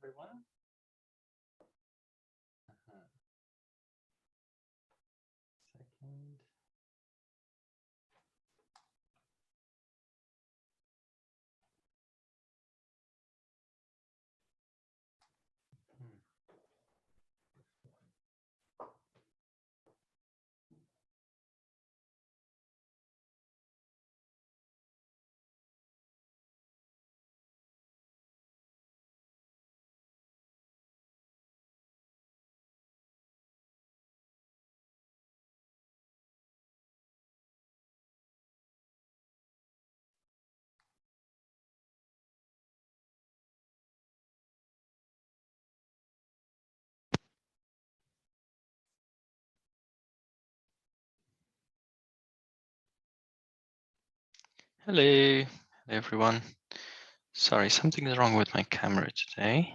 everyone. Second. Hello, everyone. Sorry, something is wrong with my camera today.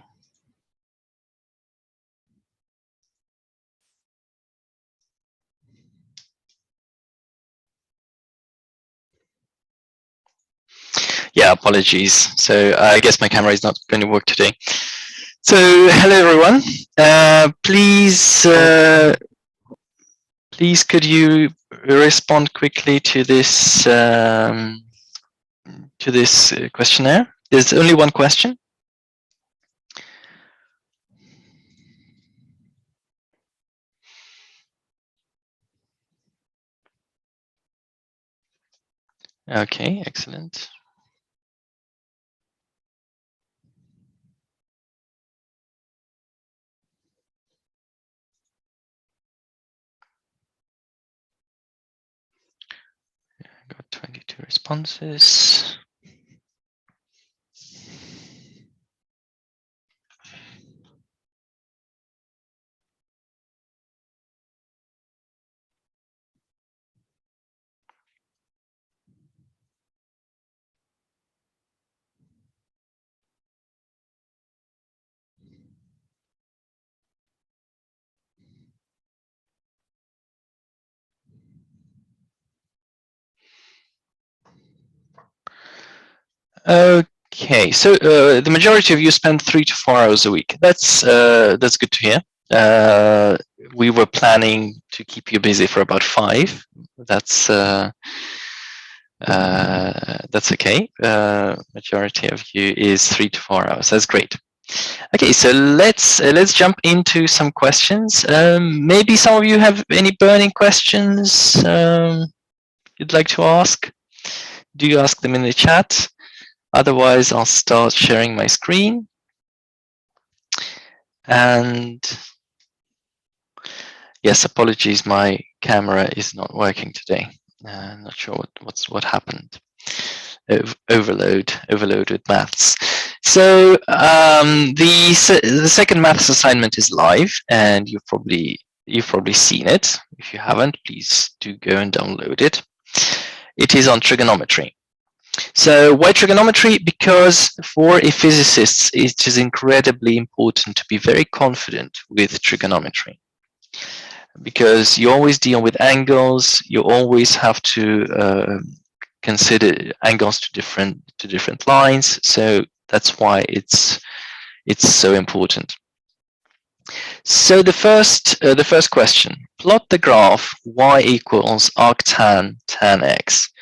Yeah, apologies. So I guess my camera is not going to work today. So hello, everyone. Please, could you respond quickly to this questionnaire? There's only one question. Okay, excellent. Got 22 responses. Okay, so the majority of you spend 3 to 4 hours a week. That's good to hear. We were planning to keep you busy for about 5. That's okay. Majority of you is 3 to 4 hours. That's great. Okay, so let's jump into some questions. Maybe some of you have any burning questions you'd like to ask. Do you ask them in the chat? Otherwise, I'll start sharing my screen. And yes, apologies, my camera is not working today. I'm not sure what happened. Overload with maths. So the second maths assignment is live, and you've probably seen it. If you haven't, please do go and download it. It is on trigonometry. So why trigonometry? Because for a physicist, it is incredibly important to be very confident with trigonometry, because you always deal with angles. You always have to consider angles to different lines. So that's why it's so important. So the first question: plot the graph y equals arctan tan x.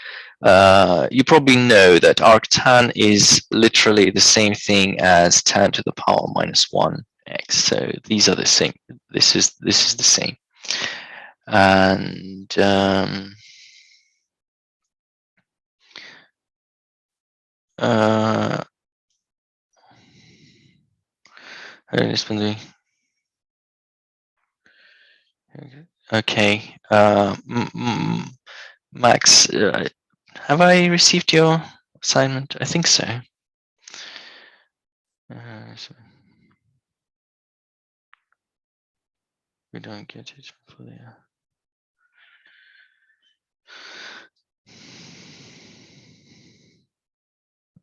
You probably know that arctan is literally the same thing as tan to the power -1 x. So these are the same. This is the same. And okay, Max, have I received your assignment? I think so. So we don't get it for the.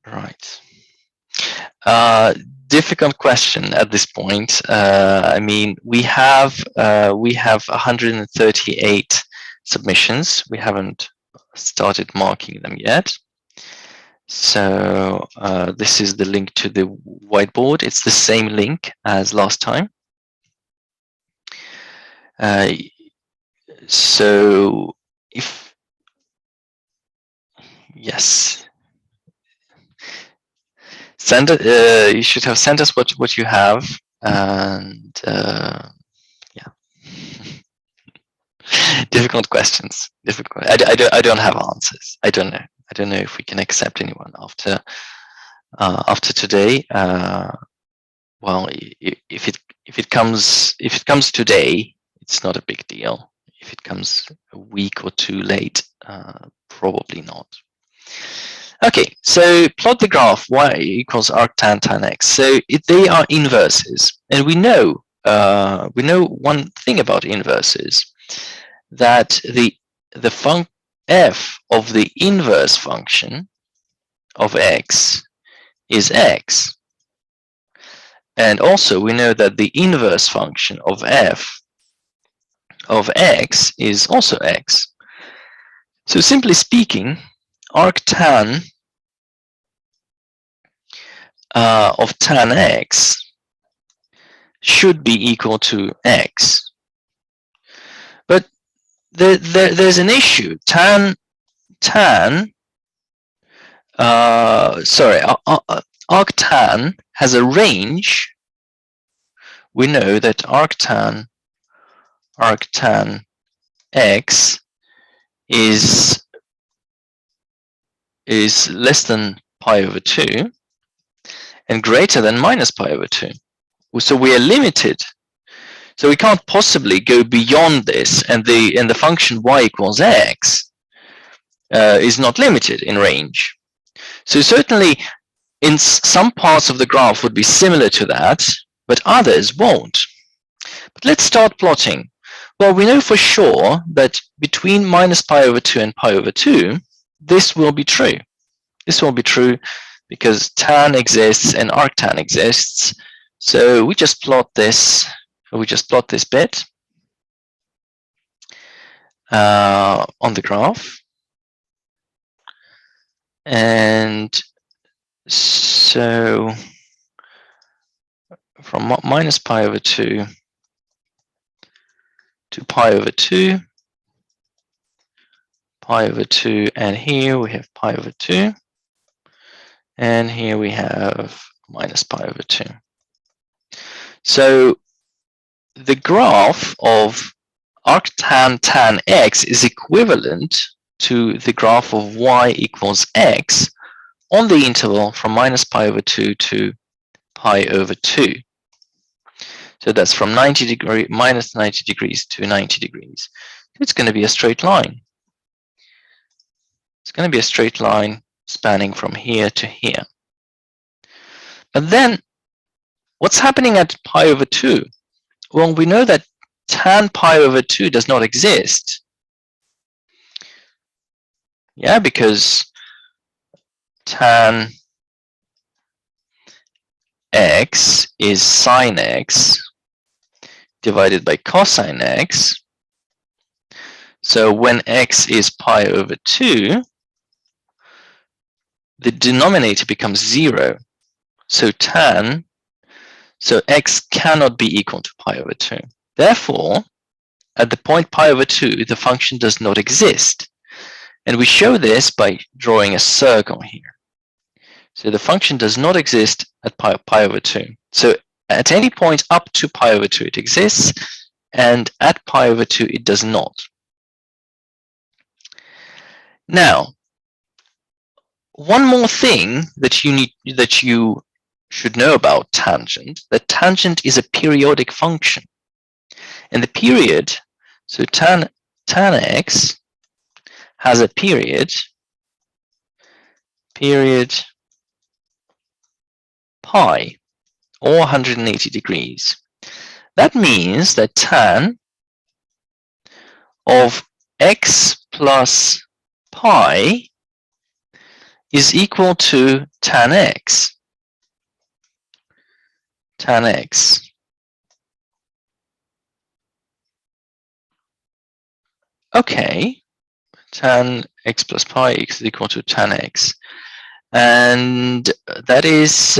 Right. Difficult question at this point. I mean, we have 138 submissions. We haven't started marking them yet. So this is the link to the whiteboard. It's the same link as last time. So if, yes, send it, you should have sent us what you have, and yeah. Difficult questions. Difficult. I don't have answers. I don't know. I don't know if we can accept anyone after today. Well, if it comes today, it's not a big deal. If it comes a week or two late, probably not. Okay, so plot the graph y equals arctan tan x. So they are inverses, and we know one thing about inverses, that the f of the inverse function of x is x. And also we know that the inverse function of f of x is also x. So simply speaking, arctan of tan x should be equal to x. But there's an issue. Arctan has a range. We know that arctan x is less than pi over 2 and greater than minus pi over 2. So we are limited. So we can't possibly go beyond this, and the function y equals x is not limited in range. So certainly in some parts of the graph would be similar to that, but others won't. But let's start plotting. Well, we know for sure that between minus pi over 2 and pi over 2, this will be true. This will be true because tan exists and arctan exists. So we just plot this. We just plot this bit on the graph. And so from minus pi over 2 to pi over 2, pi over 2, and here we have pi over 2, and here we have minus pi over 2. So the graph of arctan tan x is equivalent to the graph of y equals x on the interval from minus pi over 2 to pi over 2. So that's from minus 90 degrees to 90 degrees. It's going to be a straight line. It's going to be a straight line spanning from here to here. But then, what's happening at pi over 2? Well, we know that tan pi over 2 does not exist. Yeah, because tan x is sine x divided by cosine x. So when x is pi over 2, the denominator becomes 0. So x cannot be equal to pi over 2. Therefore, at the point pi over 2, the function does not exist. And we show this by drawing a circle here. So the function does not exist at pi over 2. So at any point up to pi over 2, it exists, and at pi over 2, it does not. Now, one more thing that you should know about tangent, that tangent is a periodic function. And the period, so tan x has a period pi, or 180 degrees. That means that tan of x plus pi is equal to tan x. Tan x. Okay, tan x plus pi is equal to tan x. and that is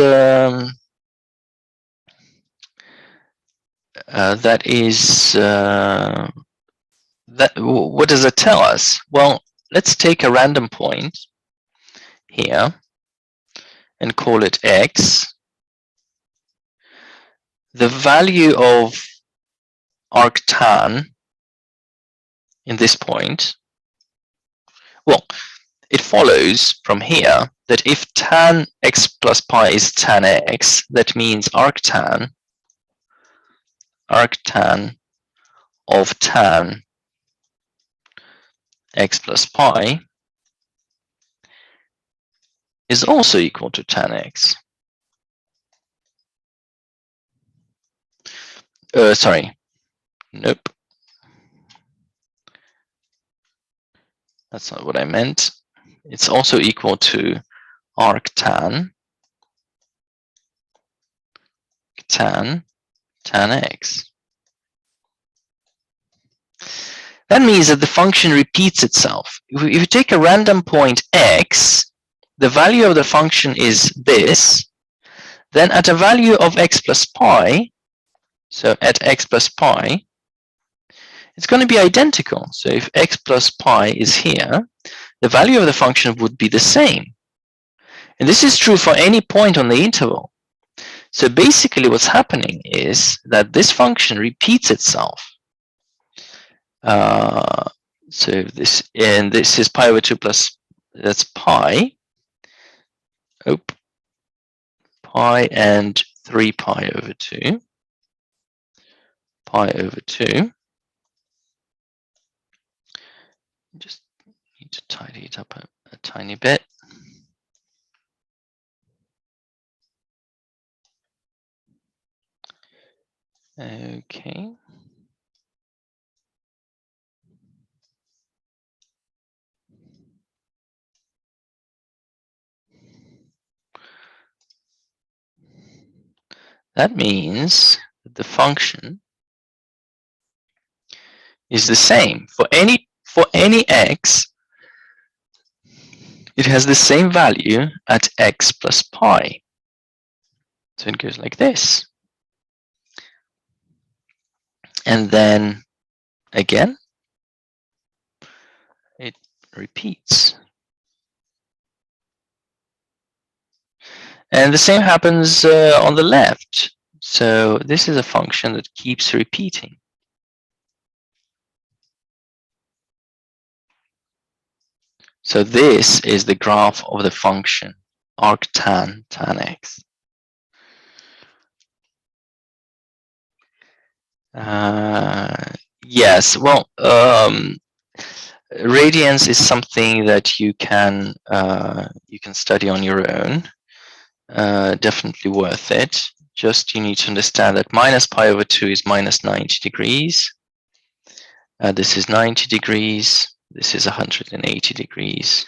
what does it tell us? Well, let's take a random point here and call it x. The value of arctan in this point, well, it follows from here that if tan x plus pi is tan x, that means arctan of tan x plus pi is also equal to tan x. Sorry, nope. That's not what I meant. It's also equal to arctan tan x. That means that the function repeats itself. If you take a random point x, the value of the function is this, then at a value of x plus pi, so at x plus pi, it's going to be identical. So if x plus pi is here, the value of the function would be the same. And this is true for any point on the interval. So basically what's happening is that this function repeats itself. So this is pi over 2 plus, that's pi. Pi and 3 pi over 2. Pi over 2. Just need to tidy it up a tiny bit. Okay. That means that the function is the same for any x. It has the same value at x plus pi. So it goes like this. And then again, it repeats. And the same happens on the left. So this is a function that keeps repeating. So this is the graph of the function arctan tan x. Yes, well, radians is something that you can study on your own. Definitely worth it. Just you need to understand that minus pi over 2 is minus 90 degrees. This is 90 degrees. This is 180 degrees.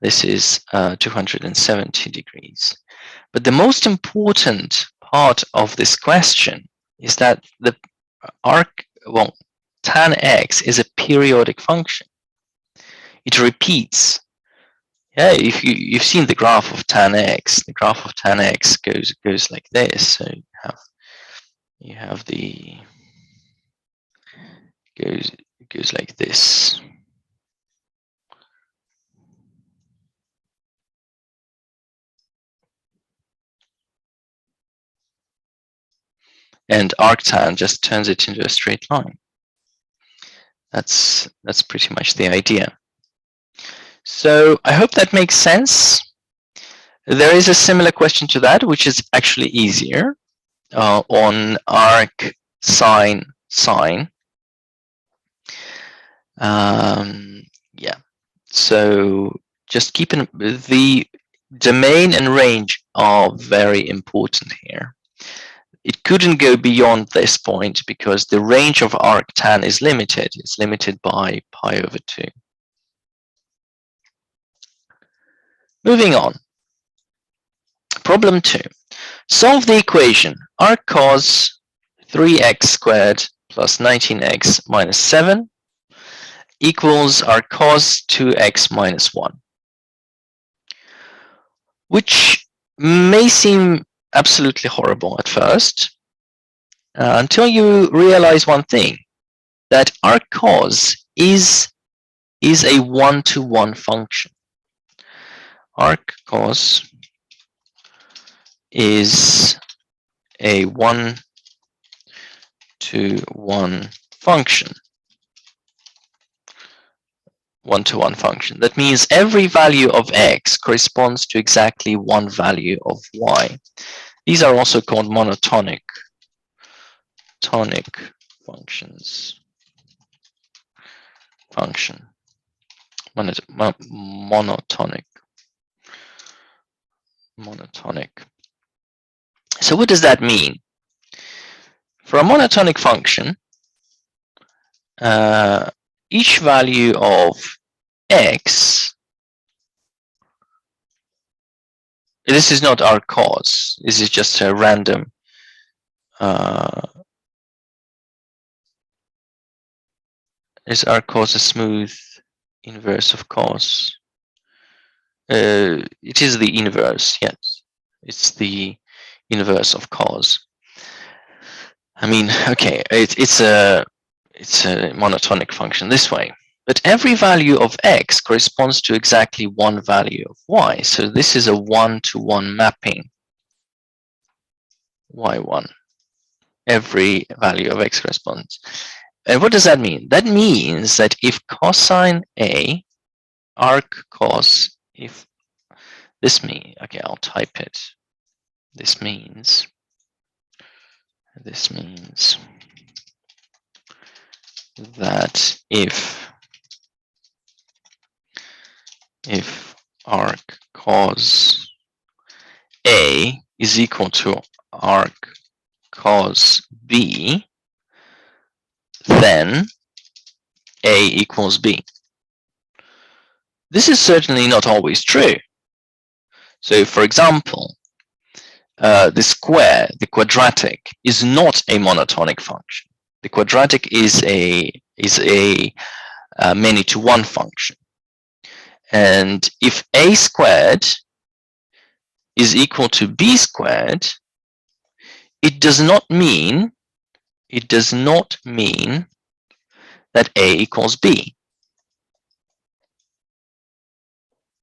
This is 270 degrees. But the most important part of this question is that the tan x is a periodic function. It repeats. Yeah, if you've seen the graph of tan x, the graph of tan x goes like this. So you have the goes like this. And arctan just turns it into a straight line. That's pretty much the idea. So I hope that makes sense. There is a similar question to that, which is actually easier on arc sine. Yeah. So just keep in the domain and range are very important here. It couldn't go beyond this point because the range of arctan is limited. It's limited by pi over 2. Moving on. Problem 2. Solve the equation arc cos 3x squared plus 19x minus 7 equals arc cos 2x minus 1. which may seem absolutely horrible at first, until you realize one thing, that arccos is a one-to-one function. Arccos is a one-to-one function. One-to-one function. That means every value of x corresponds to exactly one value of y. These are also called monotonic functions. Monotonic. So what does that mean? For a monotonic function, each value of x, this is not arccos, this is just a random is arccos a smooth inverse of cos? It is the inverse, yes. It's the inverse of cos. I mean, okay, it's a monotonic function this way. But every value of x corresponds to exactly one value of y. So this is a one-to-one mapping. y1. Every value of x corresponds. And what does that mean? That means that if cosine A, arccos, if this means, okay, I'll type it. This means that if arccos A is equal to arccos B, then A equals B. This is certainly not always true. So for example, the square, the quadratic, is not a monotonic function. The quadratic is a many-to-one function. And if a squared is equal to b squared, it does not mean that a equals b,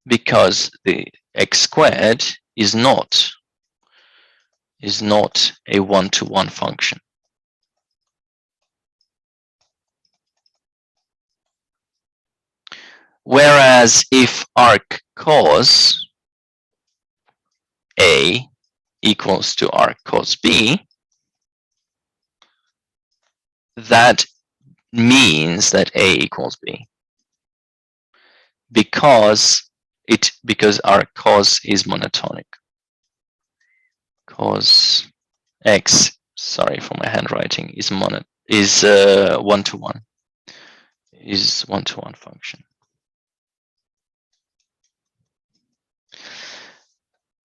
because the x squared is not a one-to-one function. Whereas if arccos A equals to arccos B, that means that A equals B, because arccos is monotonic. Cos x, sorry for my handwriting, is one-to-one. Is one-to-one function.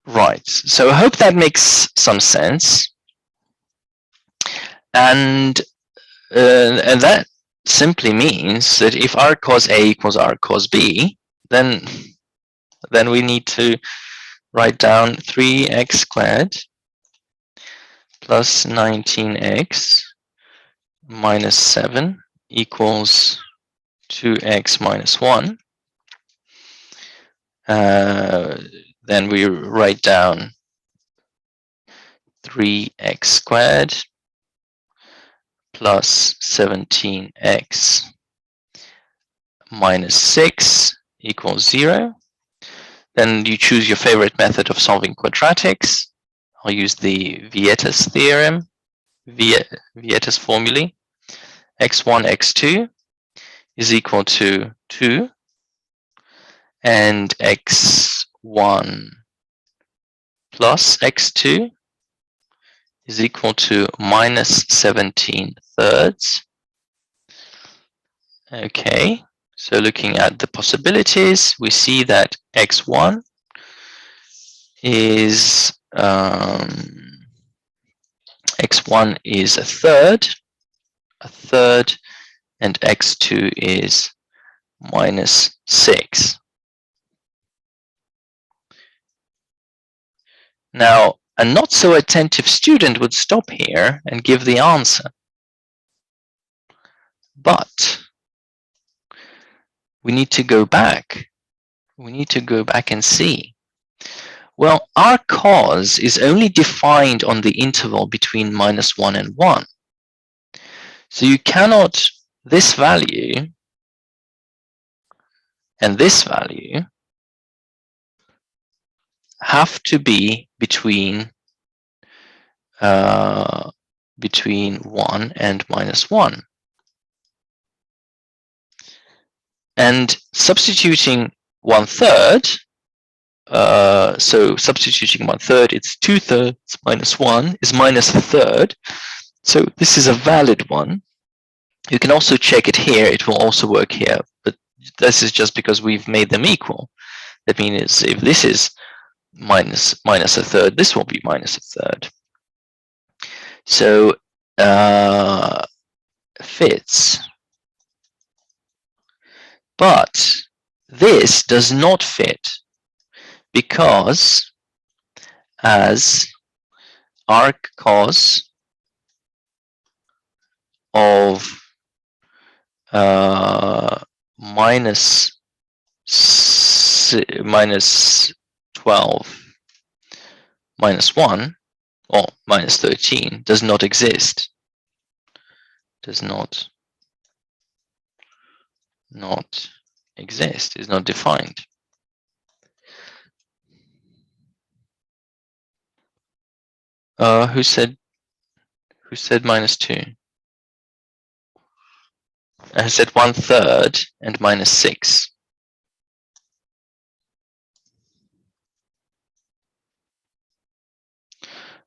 Right, so I hope that makes some sense. And that simply means that if arccos A equals arccos B, then we need to write down 3x squared plus 19x minus 7 equals 2x minus 1. Then we write down 3x squared plus 17x minus 6 equals 0. Then you choose your favorite method of solving quadratics. I'll use the Vieta's theorem, Vieta's formulae. x1, x2 is equal to 2, and x1 plus x2 is equal to minus 17 thirds. Okay, so looking at the possibilities, we see that x1 is x1 is a third, and x2 is minus 6. Now, a not so attentive student would stop here and give the answer. But we need to go back. We need to go back and see. Well, our cos is only defined on the interval between -1 and 1. So you cannot, this value and this value have to be between 1 and -1. And substituting 1/3, so substituting 1/3, it's 2/3 -1 is -1/3. So this is a valid one. You can also check it here. It will also work here, but this is just because we've made them equal. That means if this is -1/3, this will be -1/3. So fits. But this does not fit because as arc cos of minus 12 -1 or -13 does not exist. Does not exist, is not defined. Who said -2? I said 1/3 and -6.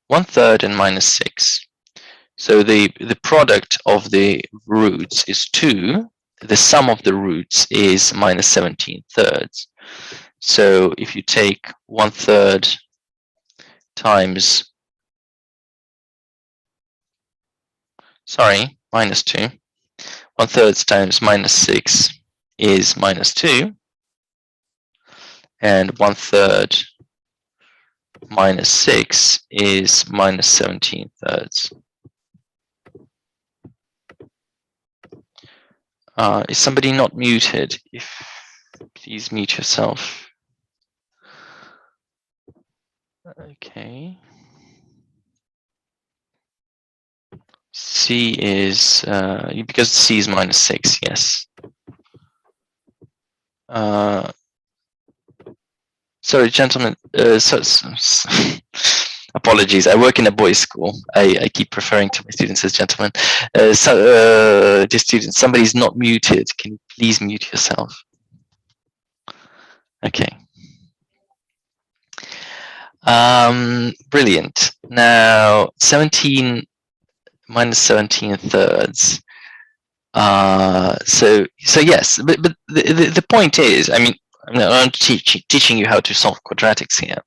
One-third and -6. So the product of the roots is 2. The sum of the roots is -17/3. So if you take 1/3 times, sorry, -2. 1/3 times -6 is -2. And 1/3 -6 is -17/3. Is somebody not muted? Please mute yourself. Okay. C is because C is -6. Yes. Sorry, gentlemen. Apologies. I work in a boys' school. I keep referring to my students as gentlemen. Dear students, somebody's not muted. Can you please mute yourself? Okay. Brilliant. Now, 17 -17/3. So yes, but the point is, I mean, I'm teaching you how to solve quadratics here.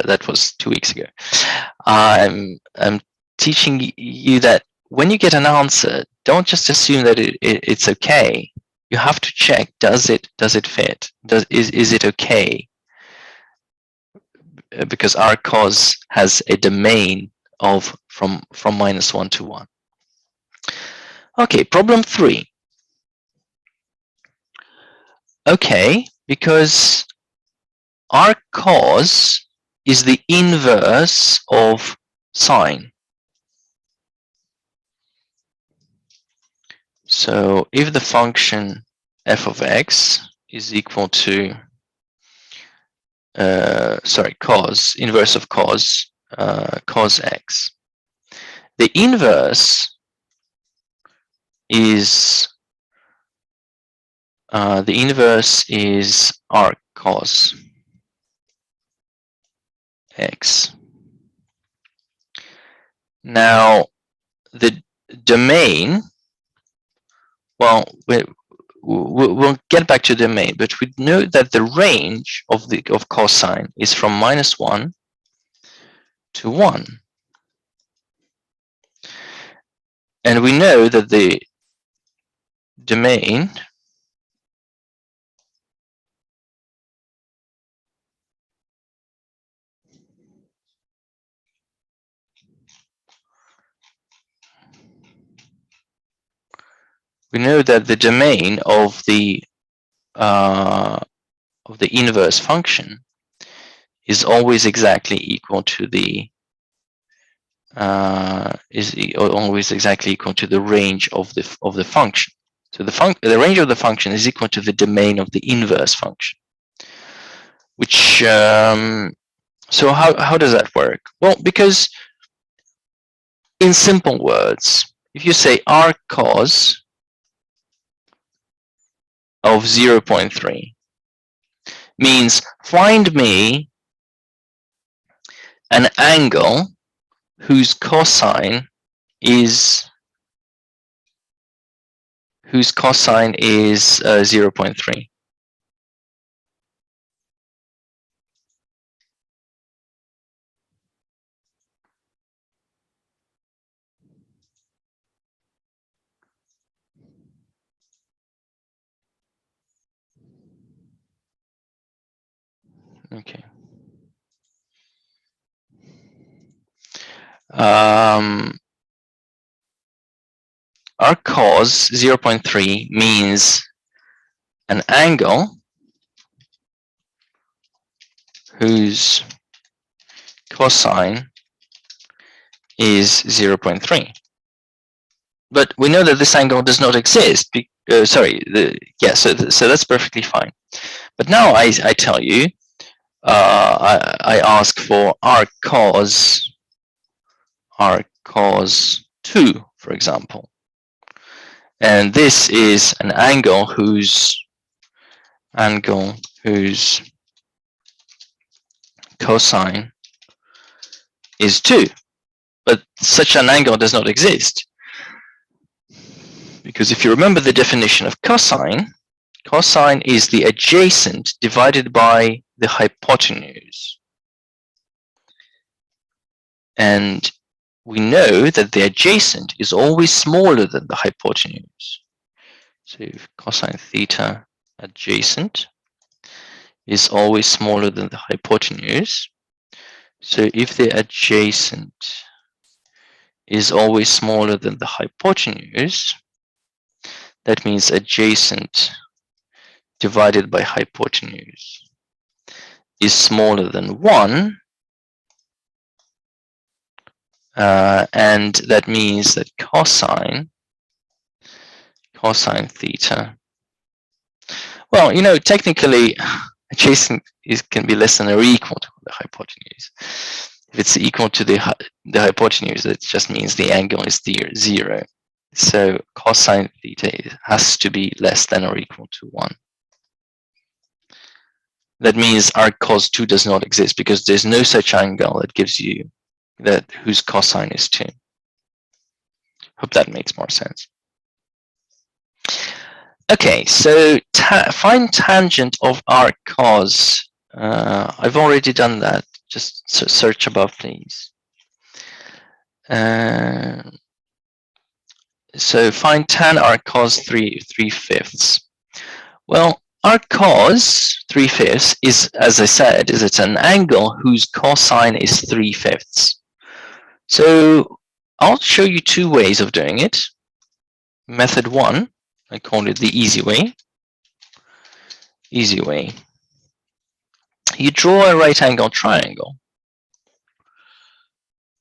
That was 2 weeks ago. I'm teaching you that when you get an answer, don't just assume that it's okay. You have to check, does it fit? Is it okay? Because our cos has a domain of from -1 to 1. Okay, problem 3. Okay, because arc cos is the inverse of sine. So if the function f of x is equal to cos, inverse of cos, cos x, the inverse is arc cos x. Now the domain, well, we'll get back to the domain, but we know that the range of cosine is from -1 to 1, and we know that the domain we know that the domain of the inverse function is always exactly equal to the always exactly equal to the range of the function. So the range of the function is equal to the domain of the inverse function. Which so how does that work? Well, because in simple words, if you say arc cos of 0.3 means find me an angle whose cosine is 0.3. Okay. Arc cos 0.3 means an angle whose cosine is 0.3. But we know that this angle does not exist. So that's perfectly fine. But now I tell you, I ask for arc cos 2, for example. And this is an angle whose cosine is 2. But such an angle does not exist. Because if you remember the definition of cosine is the adjacent divided by the hypotenuse. And we know that the adjacent is always smaller than the hypotenuse. So if cosine theta adjacent is always smaller than the hypotenuse. So if the adjacent is always smaller than the hypotenuse, that means adjacent divided by hypotenuse is smaller than 1. And that means that cosine theta, well, technically adjacent can be less than or equal to the hypotenuse. If it's equal to the hypotenuse, it just means the angle is 0. So cosine theta has to be less than or equal to 1. That means arc cos 2 does not exist because there's no such angle that gives you whose cosine is 2. Hope that makes more sense. Okay, so find tangent of arc cos. I've already done that. Just search above, please. So find tan arc cos 3/5. Well, arc cos 3/5 is, as I said, it's an angle whose cosine is 3/5. So I'll show you 2 ways of doing it. Method 1, I call it the easy way. Easy way. You draw a right angle triangle.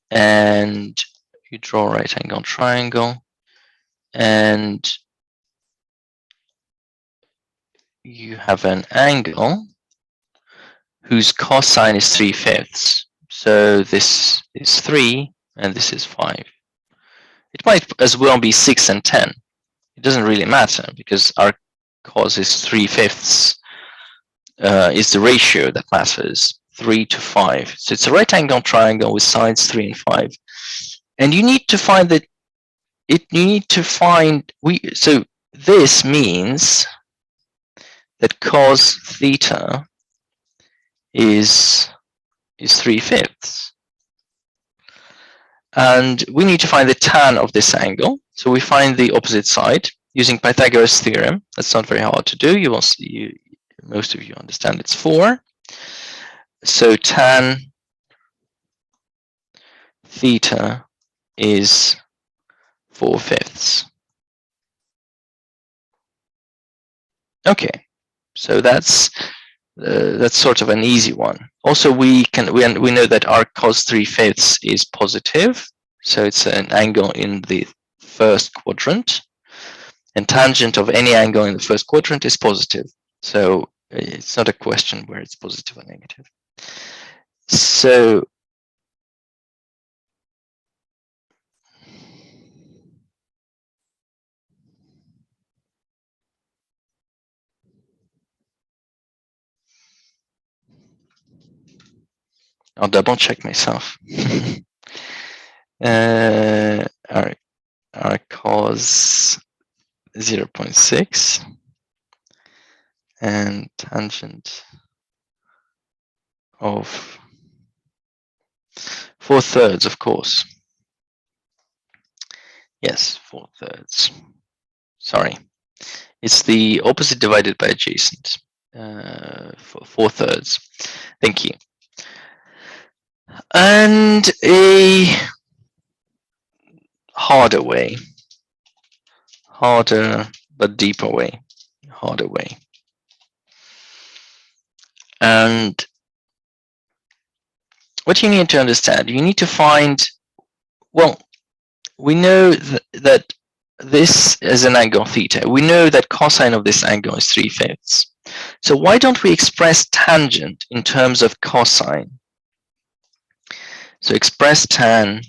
And you draw a right angle triangle. And you have an angle whose cosine is 3/5. So this is 3 and this is 5. It might as well be 6 and 10. It doesn't really matter because our cos is 3/5 is the ratio that matters, 3 to 5. So it's a right angle triangle with sides 3 and 5. And you need to find that so this means that cos theta is 3/5. And we need to find the tan of this angle. So we find the opposite side using Pythagoras theorem. That's not very hard to do. You will see, most of you understand it's 4. So tan theta is 4/5. Okay, so that's sort of an easy one. Also, we know that arc cos 3/5 is positive, so it's an angle in the first quadrant, and tangent of any angle in the first quadrant is positive. So it's not a question where it's positive or negative. So I'll double check myself. Arc cos 0.6 and tangent of 4/3, of course. Yes, 4/3. Sorry, it's the opposite divided by adjacent. 4/3. Thank you. And a harder way, harder but deeper way, harder way. And what you need to understand, you need to find, well, we know that this is an angle theta. We know that cosine of this angle is 3/5. So why don't we express tangent in terms of cosine? So express tan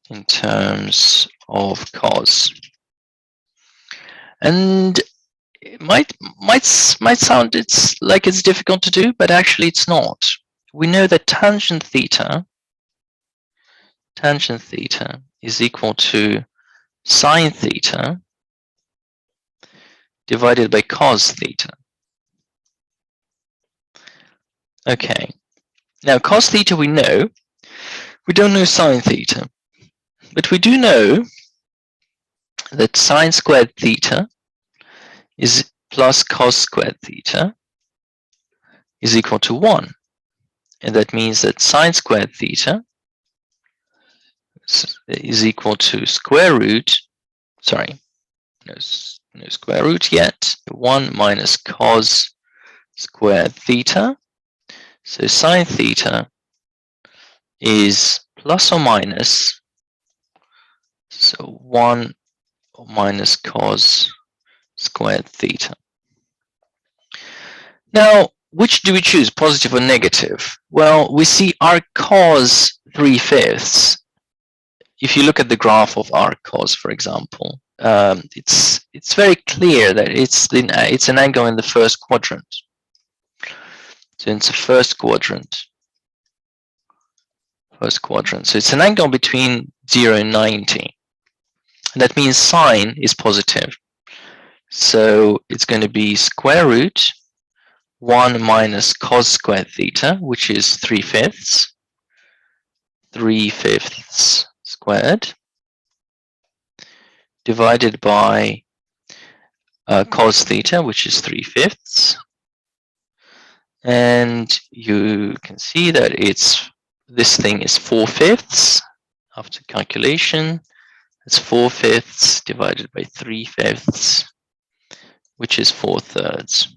in terms of cos. And it might sound like it's difficult to do, but actually it's not. We know that tangent theta is equal to sine theta divided by cos theta. Okay. Now cos theta we know. We don't know sine theta, but we do know that sine squared theta is plus cos squared theta is equal to 1. And that means that sine squared theta is equal to square root, sorry, no square root yet, 1 minus cos squared theta. So sine theta is plus or minus, so 1 minus cos squared theta. Now, which do we choose, positive or negative? Well, we see arc cos 3/5. If you look at the graph of arc cos, for example, it's very clear that it's an angle in the first quadrant. So it's the first quadrant. So it's an angle between 0 and 90. And that means sine is positive. So it's going to be square root 1 minus cos squared theta, which is 3/5. 3/5 squared divided by cos theta, which is 3/5. And you can see that this thing is 4/5 after calculation. It's 4/5 divided by 3/5, which is 4/3.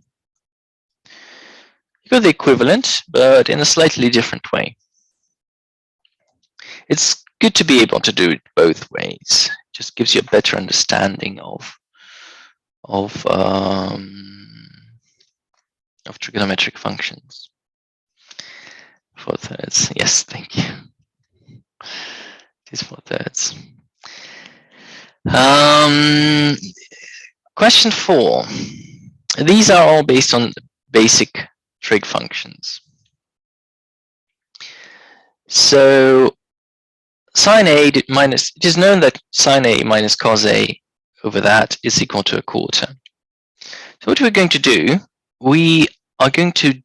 You got the equivalent, but in a slightly different way. It's good to be able to do it both ways. It just gives you a better understanding of trigonometric functions. 4/3. Yes, thank you. It is 4/3. Question 4. These are all based on basic trig functions. So sine A minus, it is known that sine A minus cos A over that is equal to 1/4. So what we're going to do, we are going to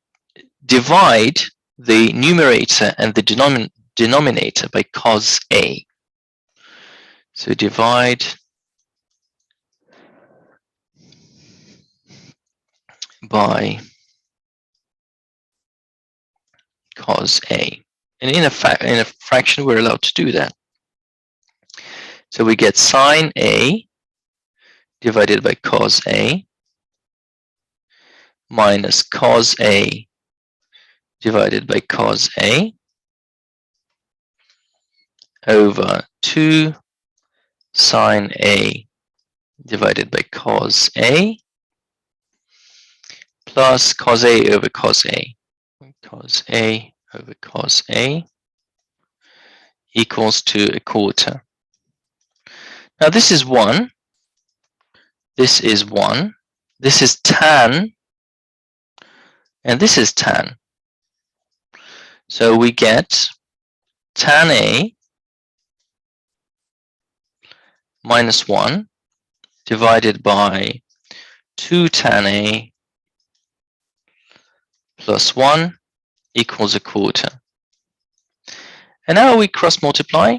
divide the numerator and the denominator by cos A. So divide by cos A. And in a fraction, we're allowed to do that. So we get sine A divided by cos A minus cos A divided by cos A over 2 sine A divided by cos A plus cos A over cos A. Cos A over cos A equals to a quarter. Now this is 1. This is 1. This is tan. And this is tan. So we get tan A minus 1 divided by 2 tan A plus 1 equals a quarter. And now we cross multiply,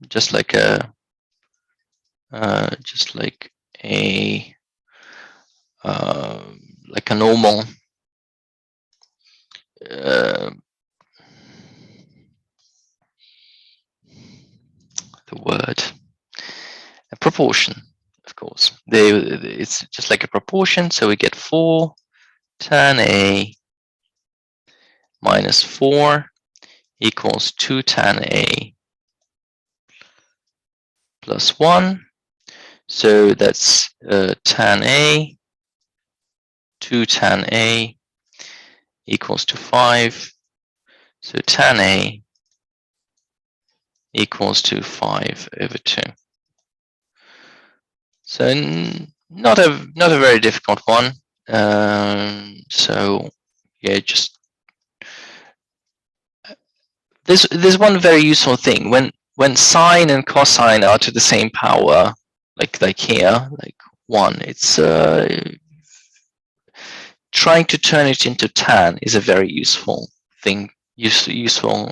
just like a normal a proportion, of course. It's just like a proportion, so we get 4 tan A minus 4 equals 2 tan A plus 1. So that's tan A, 2 tan A equals to 5. So tan A equals to 5 over 2. So not a very difficult one. So yeah, just there's one very useful thing when sine and cosine are to the same power, like here, like 1. It's trying to turn it into tan is a very useful thing. Useful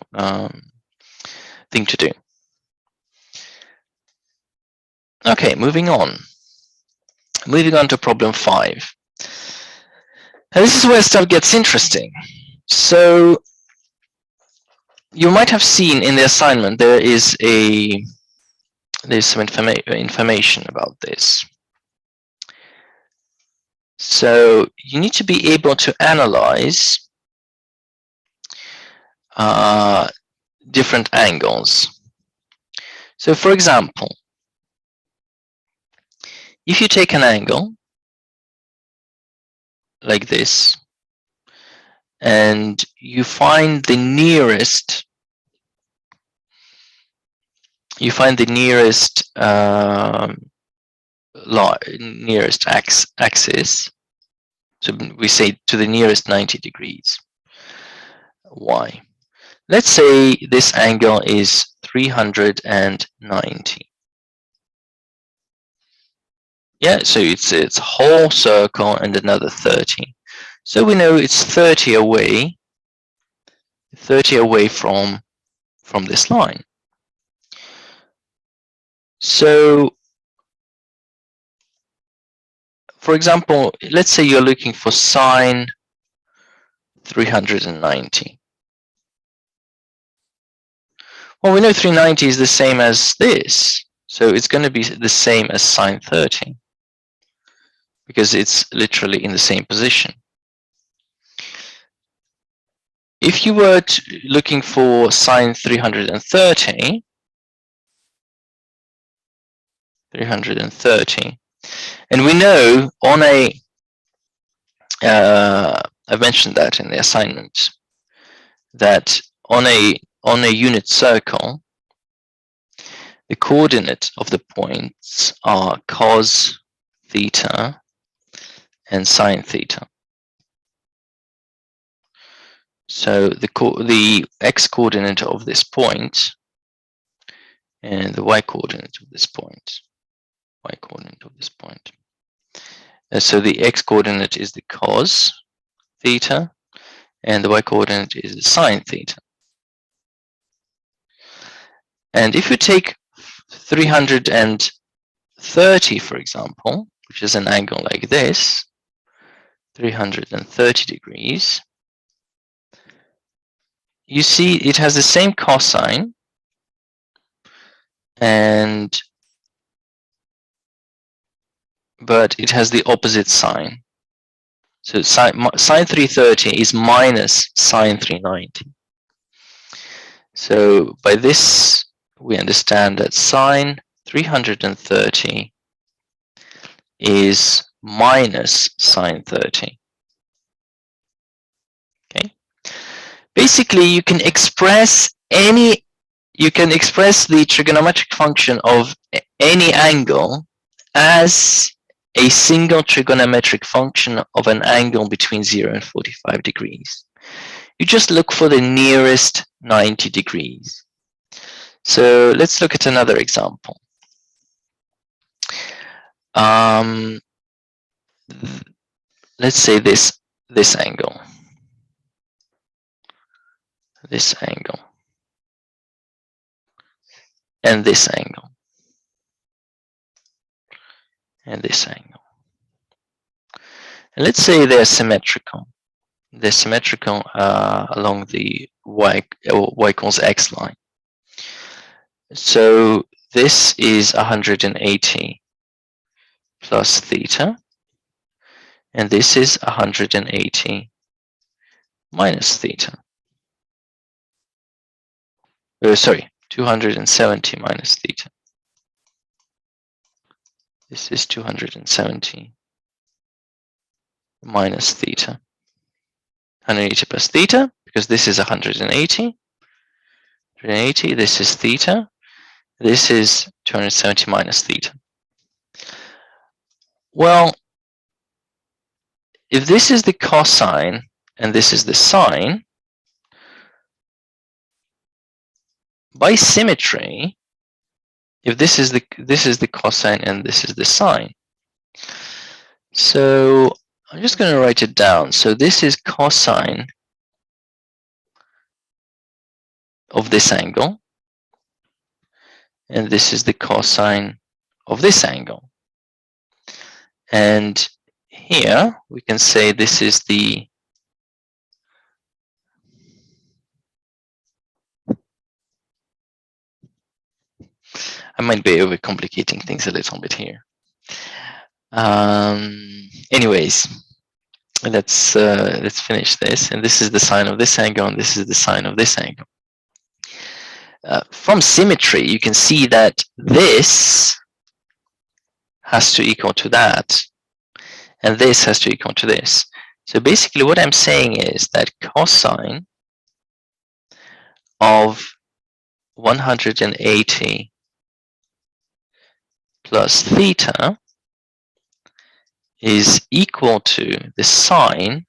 thing to do. Okay, moving on. Moving on to problem 5. Now this is where stuff gets interesting. So you might have seen in the assignment there's some information about this. So you need to be able to analyze different angles. So for example, if you take an angle like this and you find the nearest axis, so we say to the nearest 90 degrees, y. Let's say this angle is 390. Yeah, so it's a whole circle and another 30. So we know it's 30 away from this line. So for example, let's say you're looking for sine 390. Well, we know 390 is the same as this, so it's going to be the same as sine 30 because it's literally in the same position. If you were looking for sine 330, and we know on a, I've mentioned that in the assignment, that on a unit circle, the coordinate of the points are cos theta and sine theta. So the x coordinate of this point and the y coordinate of this point. So the x coordinate is the cos theta and the y coordinate is the sine theta. And if you take 330, for example, which is an angle like this, 330 degrees, you see it has the same cosine and but it has the opposite sign. So sine 330 is minus sine 390. So by this, we understand that sine 330 is minus sine 30. Okay. Basically, you can express the trigonometric function of any angle as a single trigonometric function of an angle between 0 and 45 degrees. You just look for the nearest 90 degrees. So let's look at another example. Let's say this angle, and this angle, and this angle. And let's say they're symmetrical. They're symmetrical along the y equals x line. So this is 180 plus theta, and this is 180 minus theta. Sorry, 270 minus theta. This is 270 minus theta. 180 plus theta, because this is 180. This is theta. This is 270 minus theta. Well, if this is the cosine and this is the sine, by symmetry, if this is the cosine and this is the sine, so I'm just going to write it down. So this is cosine of this angle, and this is the cosine of this angle. And here we can say this is the I might be overcomplicating things a little bit here. Anyways, let's finish this. And this is the sine of this angle, and this is the sine of this angle. From symmetry, you can see that this has to equal to that, and this has to equal to this. So basically what I'm saying is that cosine of 180 plus theta is equal to the sine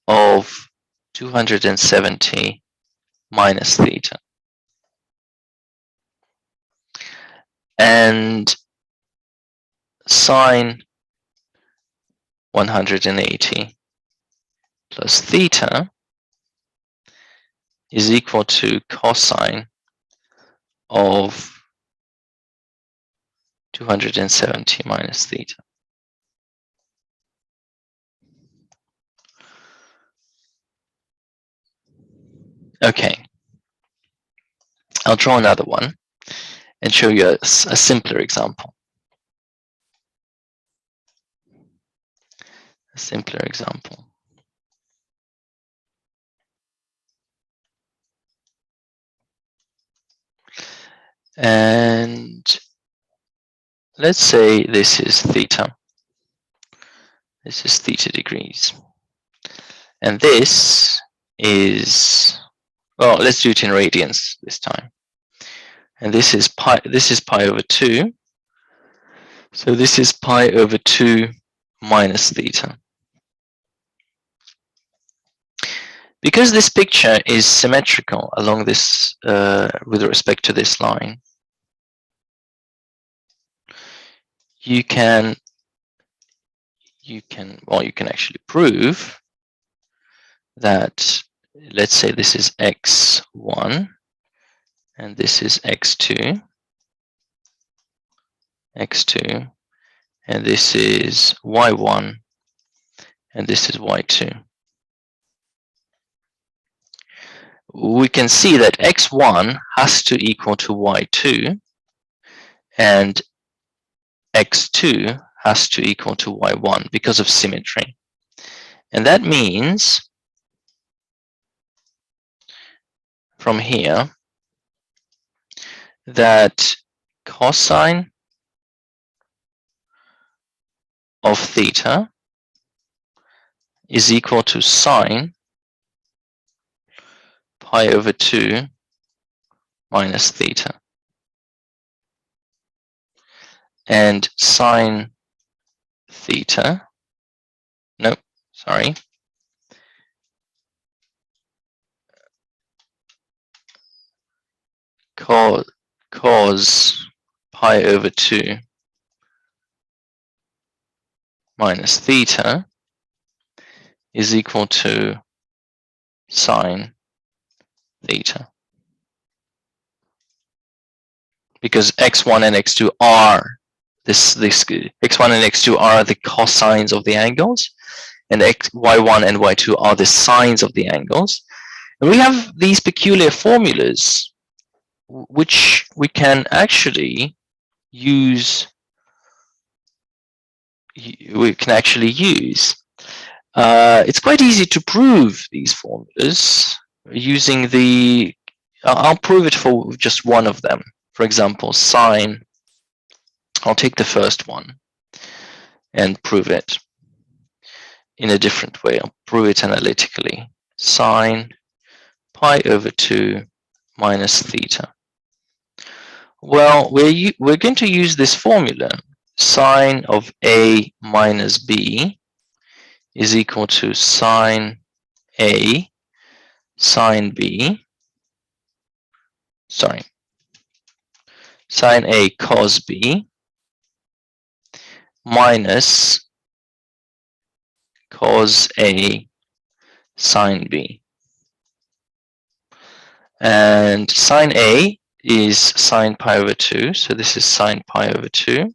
of 270 minus theta. And sine 180 plus theta is equal to cosine of 270 minus theta. Okay, I'll draw another one and show you a simpler example. A simpler example. And let's say this is theta. This is theta degrees. And this is, well, let's do it in radians this time. And this is pi over 2. So this is pi over 2 minus theta. Because this picture is symmetrical along this, with respect to this line, you can actually prove that, let's say this is x1 and this is x2, and this is y1 and this is y2. We can see that x1 has to equal to y2, and x2 has to equal to y1 because of symmetry. And that means from here that cosine of theta is equal to sine pi over 2 minus theta. And sine theta, no, sorry, cos pi over 2 minus theta is equal to sine theta. Because x1 and x2 are this x1 and x2 are the cosines of the angles, and y1 and y2 are the sines of the angles. And we have these peculiar formulas which we can actually use. It's quite easy to prove these formulas using the. I'll prove it for just one of them. For example, sine. I'll take the first one and prove it in a different way. I'll prove it analytically. Sine pi over 2 minus theta. Well, we're going to use this formula. Sine of A minus B is equal to sine A sine B. Sorry. Sine A cos B minus cos A sine B. And sine A is sine pi over 2, so this is sine pi over 2.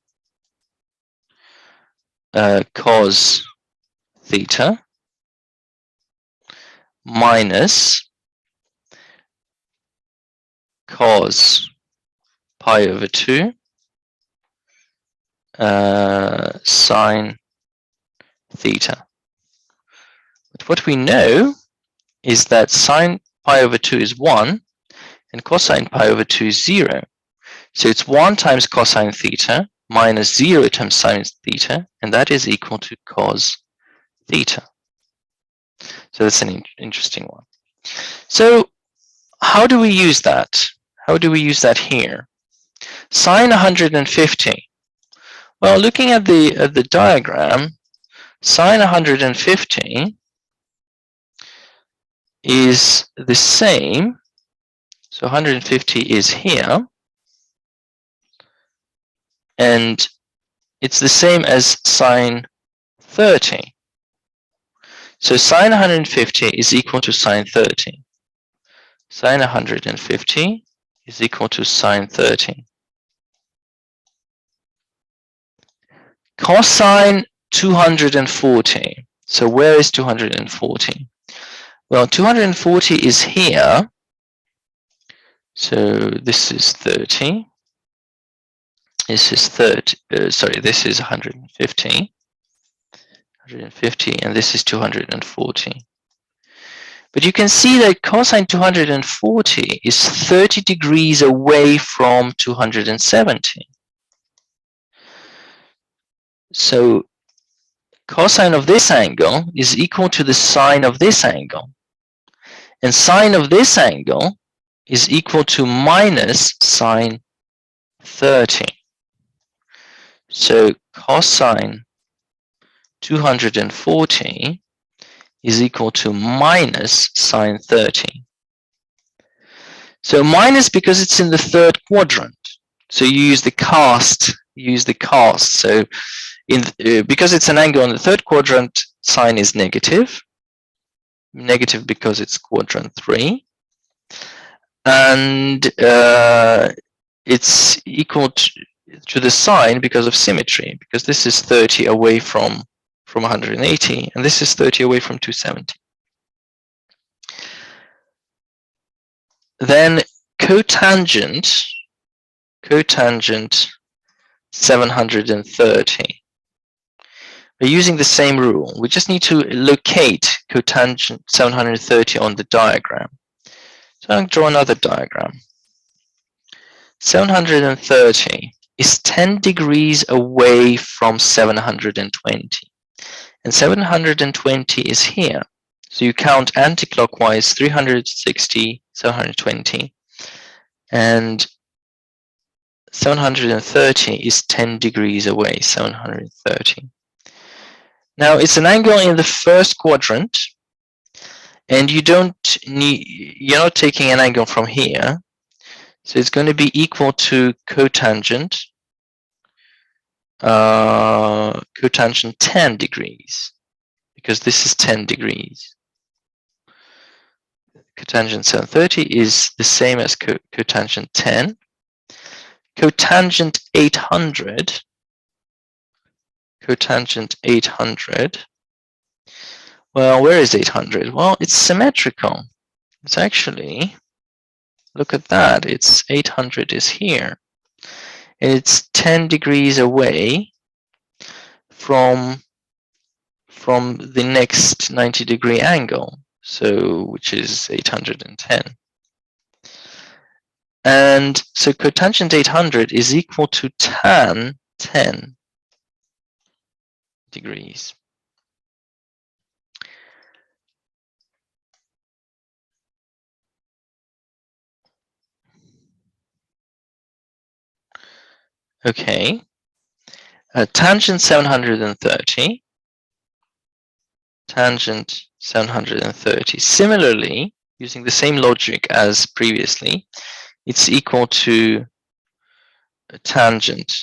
Cos theta minus cos pi over 2 sine theta. But what we know is that sine pi over 2 is 1 and cosine pi over 2 is 0. So it's 1 times cosine theta minus 0 times sine theta, and that is equal to cos theta. So that's an interesting one. So how do we use that? How do we use that here? Sine 150. Well, looking at the diagram, sine 150 is the same. So 150 is here, and it's the same as sine 30. So sine 150 is equal to sine 30. Sine 150 is equal to sine 30. Cosine 240. So where is 240? Well, 240 is here. So this is 30. This is 30. This is 150. 150, and this is 240. But you can see that cosine 240 is 30 degrees away from 270. So cosine of this angle is equal to the sine of this angle. And sine of this angle is equal to minus sine 30. So cosine 240 is equal to minus sine 30. So minus because it's in the third quadrant. So you use the cast. So because it's an angle in the third quadrant, sine is negative. Negative because it's quadrant 3. And it's equal to the sine because of symmetry, because this is 30 away from 180, and this is 30 away from 270. Then cotangent 730. We're using the same rule. We just need to locate cotangent 730 on the diagram. So I'll draw another diagram. 730 is 10 degrees away from 720. And 720 is here. So you count anti-clockwise 360, 720. And 730 is 10 degrees away, 730. Now it's an angle in the first quadrant, and you're not taking an angle from here. So it's going to be equal to cotangent 10 degrees, because this is 10 degrees. Cotangent 730 is the same as cotangent 10. Cotangent 800, well, where is 800? Well, it's symmetrical. It's actually, look at that, it's 800 is here. And it's 10 degrees away from the next 90-degree angle, so which is 810. And so cotangent 800 is equal to tan 10 degrees. Okay. Tangent 730. Tangent 730. Similarly, using the same logic as previously, it's equal to tangent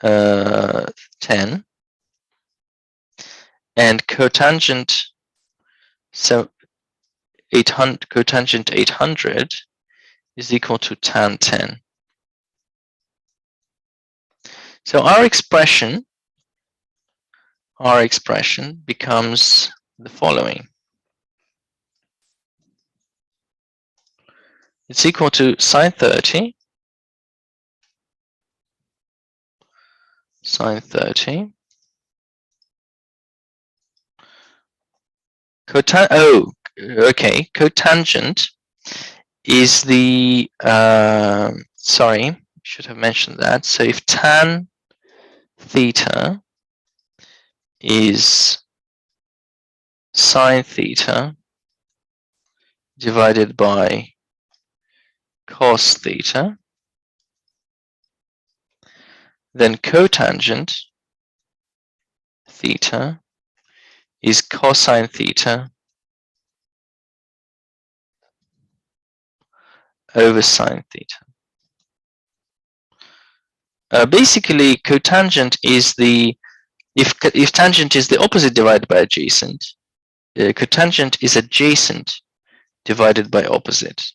10, and cotangent 800 is equal to tan 10. So our expression becomes the following. It's equal to sine 30 cotangent is the sorry, should have mentioned that. So if tan theta is sine theta divided by cos theta, then cotangent theta is cosine theta over sine theta. Basically, cotangent is if tangent is the opposite divided by adjacent, cotangent is adjacent divided by opposite.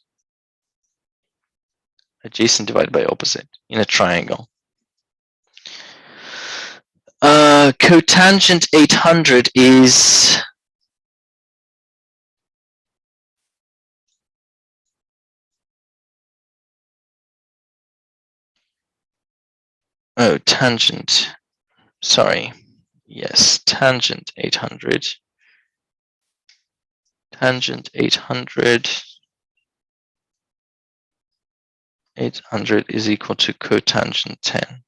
Adjacent divided by opposite in a triangle. Cotangent 800 is tangent. Sorry. Yes, tangent 800. Tangent 800. 800 is equal to cotangent 10.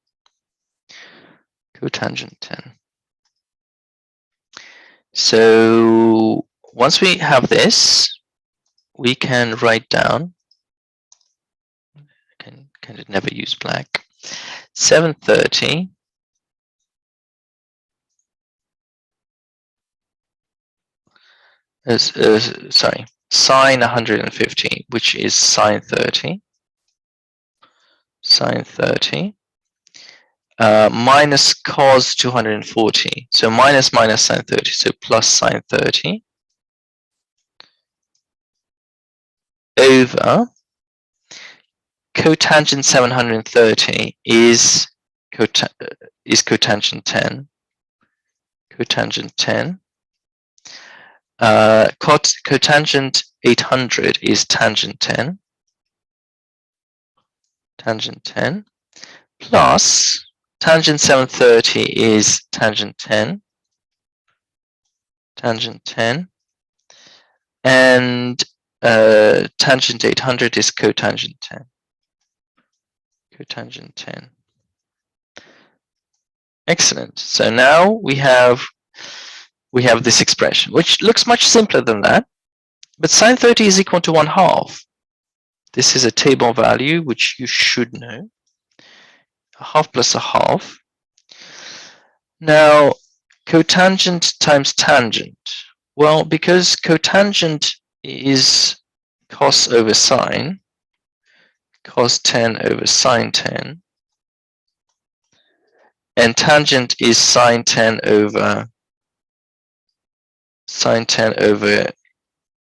Cotangent 10. So once we have this, we can write down. Can it never use black? 730 sorry, sine 150, which is sine 30. Sine 30 minus cos 240. So minus sine 30, so plus sine 30 over cotangent 730 is cotangent 10. Cotangent 10. Cotangent 800 is tangent 10. Tangent 10. plus tangent 730 is tangent 10, and tangent 800 is cotangent 10. Excellent. So now we have this expression, which looks much simpler than that, but sine 30 is equal to 1/2. This is a table value which you should know. 1/2 plus 1/2. Now, cotangent times tangent. Well, because cotangent is cos over sine, cos 10 over sine 10, and tangent is sine 10 over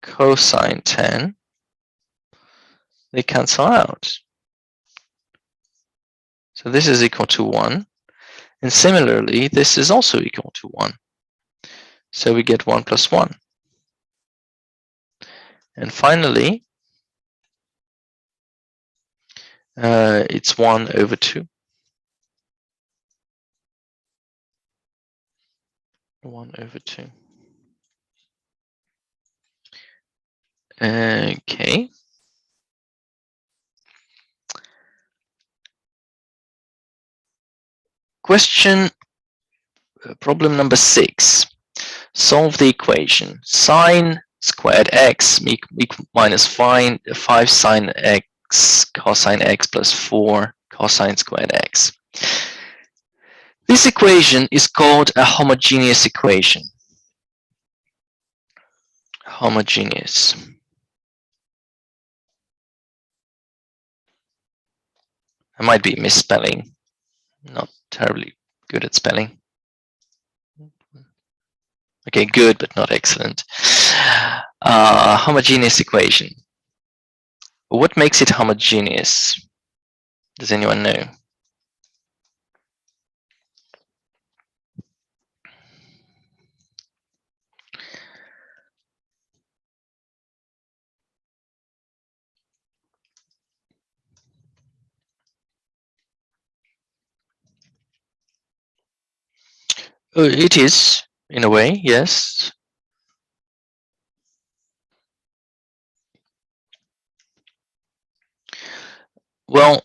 cosine 10, they cancel out. So this is equal to 1. And similarly, this is also equal to 1. So we get 1 plus 1. And finally, it's 1 over 2. 1 over 2. Okay. Problem number 6. Solve the equation. Sine squared x minus 5 sine x cosine x plus 4 cosine squared x. This equation is called a homogeneous equation. Homogeneous. I might be misspelling. Not terribly good at spelling. Okay, good, but not excellent. Homogeneous equation. What makes it homogeneous? Does anyone know? It is, in a way, yes. Well,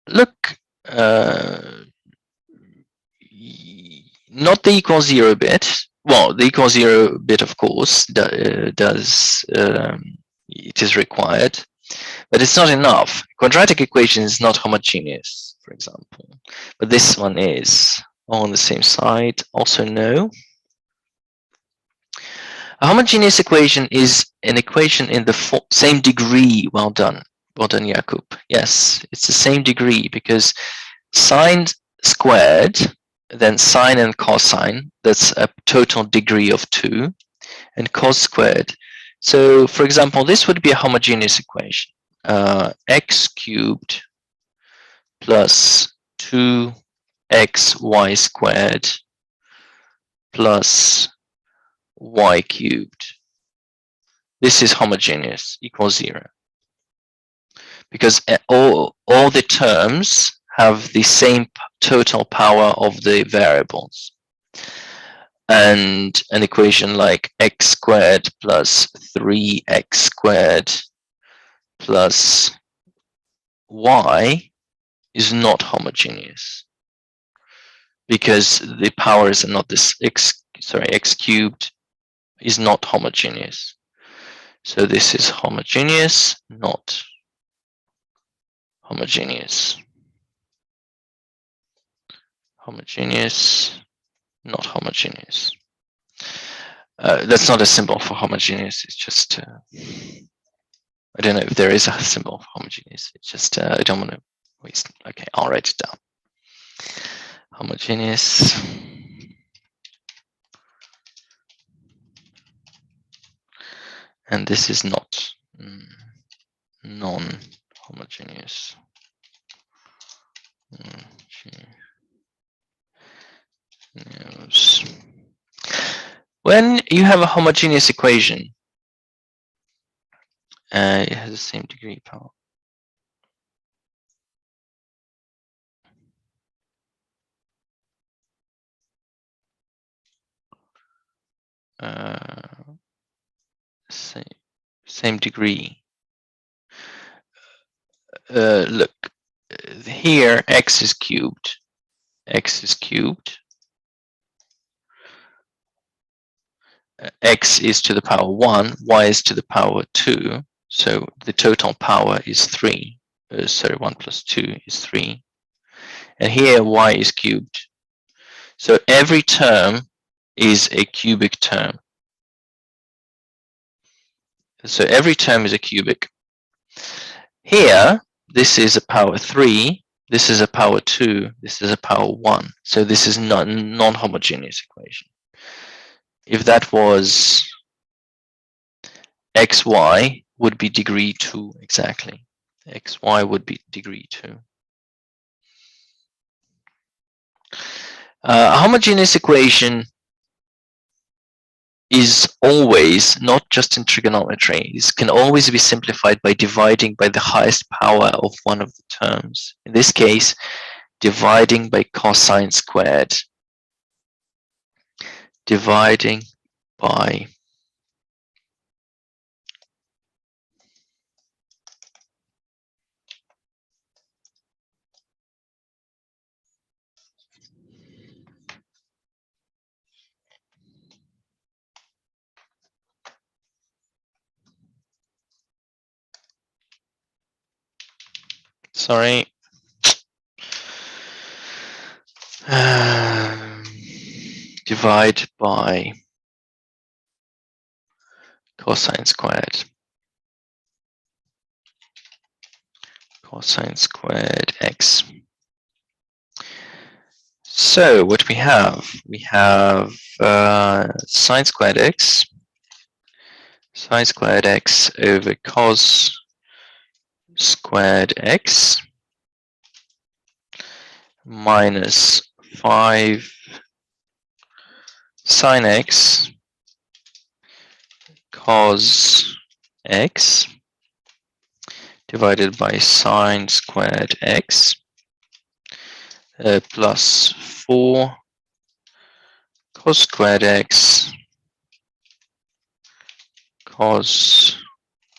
look, not the equal 0 bit. Well, the equal 0 bit, of course, it is required, but it's not enough. Quadratic equation is not homogeneous, for example, but this one is. All on the same side. Also no. A homogeneous equation is an equation in the same degree. Well done, Jakub. Yes, it's the same degree because sine squared, then sine and cosine, that's a total degree of 2, and cos squared. So, for example, this would be a homogeneous equation. X cubed plus 2xy squared plus y cubed. This is homogeneous, equals 0. Because all the terms have the same total power of the variables. And an equation like x squared plus 3x squared plus y is not homogeneous. Because the powers are not this x cubed is not homogeneous. So this is homogeneous, not homogeneous. Homogeneous, not homogeneous. That's not a symbol for homogeneous. It's just, I don't know if there is a symbol for homogeneous. It's just, I don't want to waste. Okay, I'll write it down. Homogeneous. And this is not non-homogeneous. When you have a homogeneous equation, it has the same degree power. same degree. Look, here x is cubed. X is cubed. X is to the power 1, y is to the power 2. So the total power is 3. Sorry, 1 plus 2 is 3. And here y is cubed. So every term is a cubic term. So every term is a cubic. Here, this is a power 3, this is a power 2, this is a power 1. So this is not non-homogeneous equation. If that was xy, would be degree 2 exactly. Xy would be degree 2. A homogeneous equation is always, not just in trigonometry, it can always be simplified by dividing by the highest power of one of the terms. In this case, dividing by cosine squared. Dividing by sorry. Divide by cosine squared. Cosine squared x. So what we have sine squared x over cos squared x minus 5 sine x cos x divided by sine squared x plus 4 cos squared x cos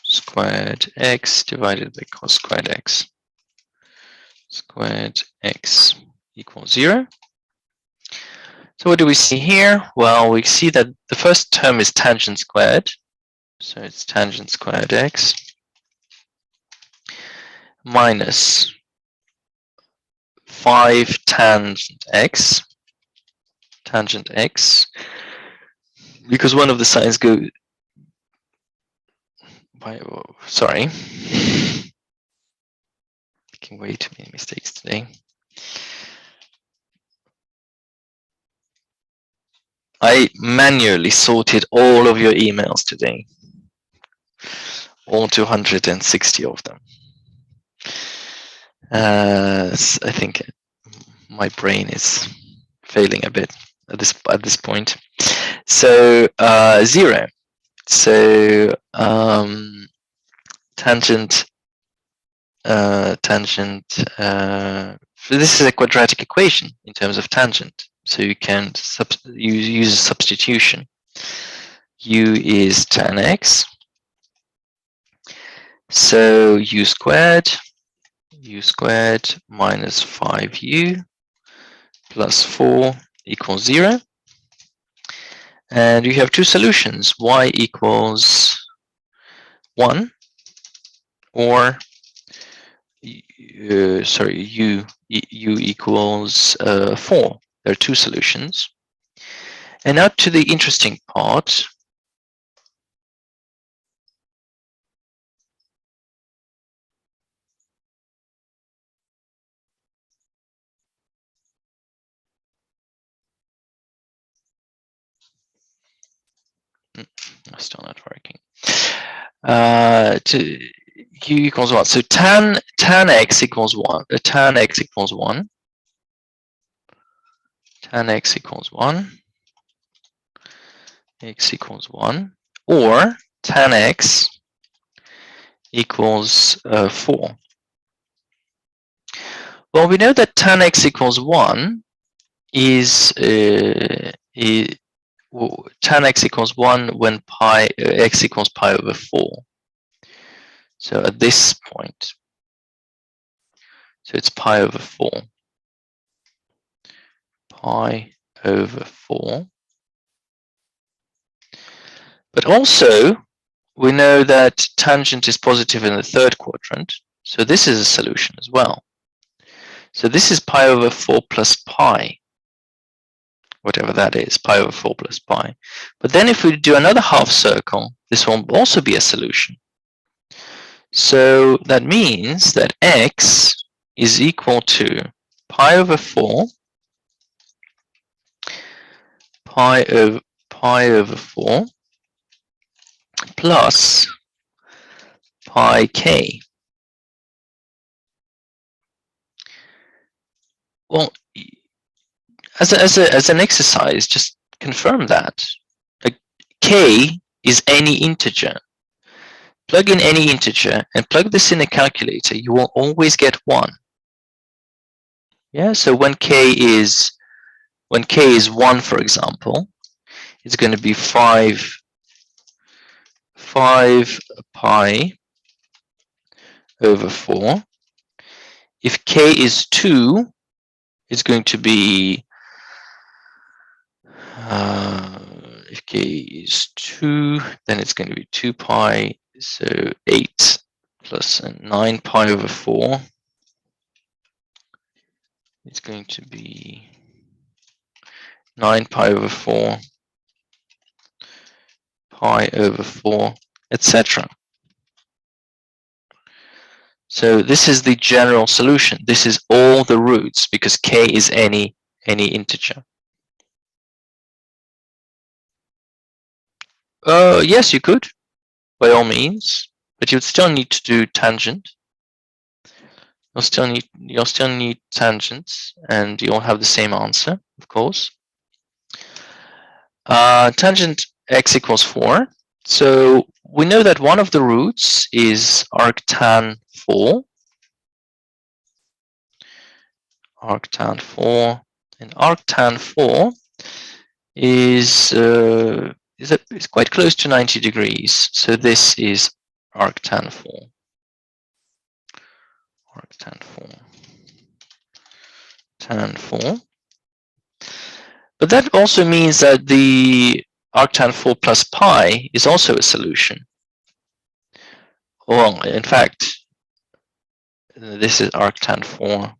squared x divided by cos squared x squared x equals 0. So what do we see here? Well, we see that the first term is tangent squared. So it's tangent squared x minus 5 tangent x, because one of the signs go by, sorry, making way too many mistakes today. I manually sorted all of your emails today, all 260 of them. I think my brain is failing a bit at this point. So 0. So tangent. This is a quadratic equation in terms of tangent. So you can use a substitution. U is tan x. So u squared minus 5u plus 4 equals 0. And you have two solutions, y equals 1 or sorry, u equals 4. There are two solutions. And now to the interesting part. Still not working. To u equals 1. So tan x equals 1. Tan x equals 1. Tan x equals 1. X equals 1. Or tan x equals 4. Well, we know that tan x equals 1 is tan x equals 1 when x equals pi over 4. So at this point, so it's pi over 4. Pi over 4. But also, we know that tangent is positive in the third quadrant, so this is a solution as well. So this is pi over 4 plus pi, whatever that is, pi over 4 plus pi. But then if we do another half circle, this will also be a solution. So that means that x is equal to pi over 4 pi over 4 plus pi k. Well, as an exercise, just confirm that. Like, k is any integer. Plug in any integer and plug this in a calculator. You will always get 1. Yeah. So when k is 1, for example, it's going to be 5 pi over 4. If k is 2, it's going to be if k is 2, then it's going to be 2 pi, so 8 plus 9 pi over 4. It's going to be 9 pi over 4, pi over 4, etc. So this is the general solution. This is all the roots because k is any integer. Yes, you could, by all means, but you'd still need to do tangent. You'll still need tangents, and you'll have the same answer, of course. Tangent x equals 4. So we know that one of the roots is arctan 4. Arctan 4, and arctan 4 is quite close to 90 degrees. So this is arctan 4. Arctan 4. Tan 4. But that also means that the arctan 4 plus pi is also a solution. Well, in fact, this is arctan 4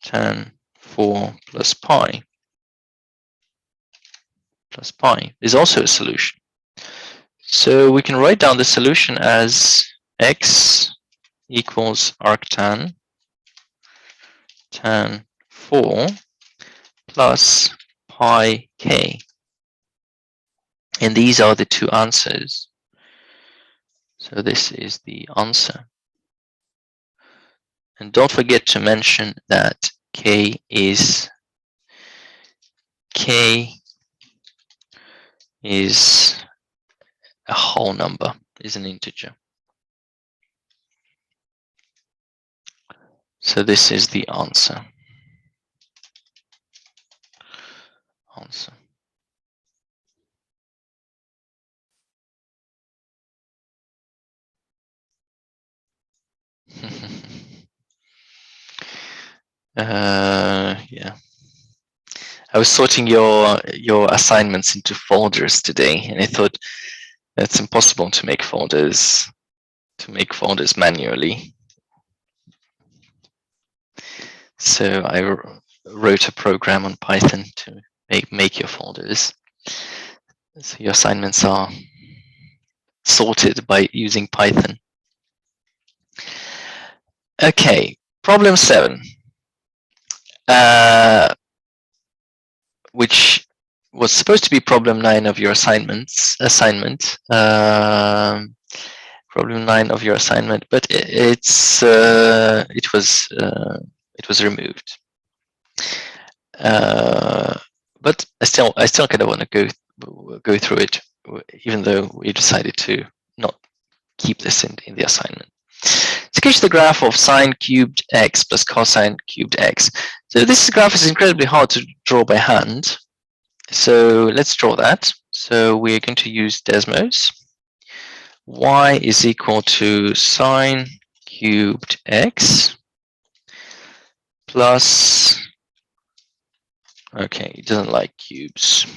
tan 4 plus pi is also a solution. So we can write down the solution as x equals arctan tan 4 plus pi k. And these are the two answers. So this is the answer. And don't forget to mention that k is a whole number, is an integer. So this is the answer. Yeah. I was sorting your assignments into folders today, and I thought that's impossible to make folders manually. So I wrote a program on Python to make your folders. So your assignments are sorted by using Python. Okay, problem 7. Which was supposed to be problem 9 of your assignment. Problem 9 of your assignment, but it was removed. But I still kind of want to go through it, even though we decided to not keep this in the assignment. Sketch the graph of sine cubed x plus cosine cubed x. So this graph is incredibly hard to draw by hand. So let's draw that. So we're going to use Desmos. Y is equal to sine cubed x plus, okay, it doesn't like cubes,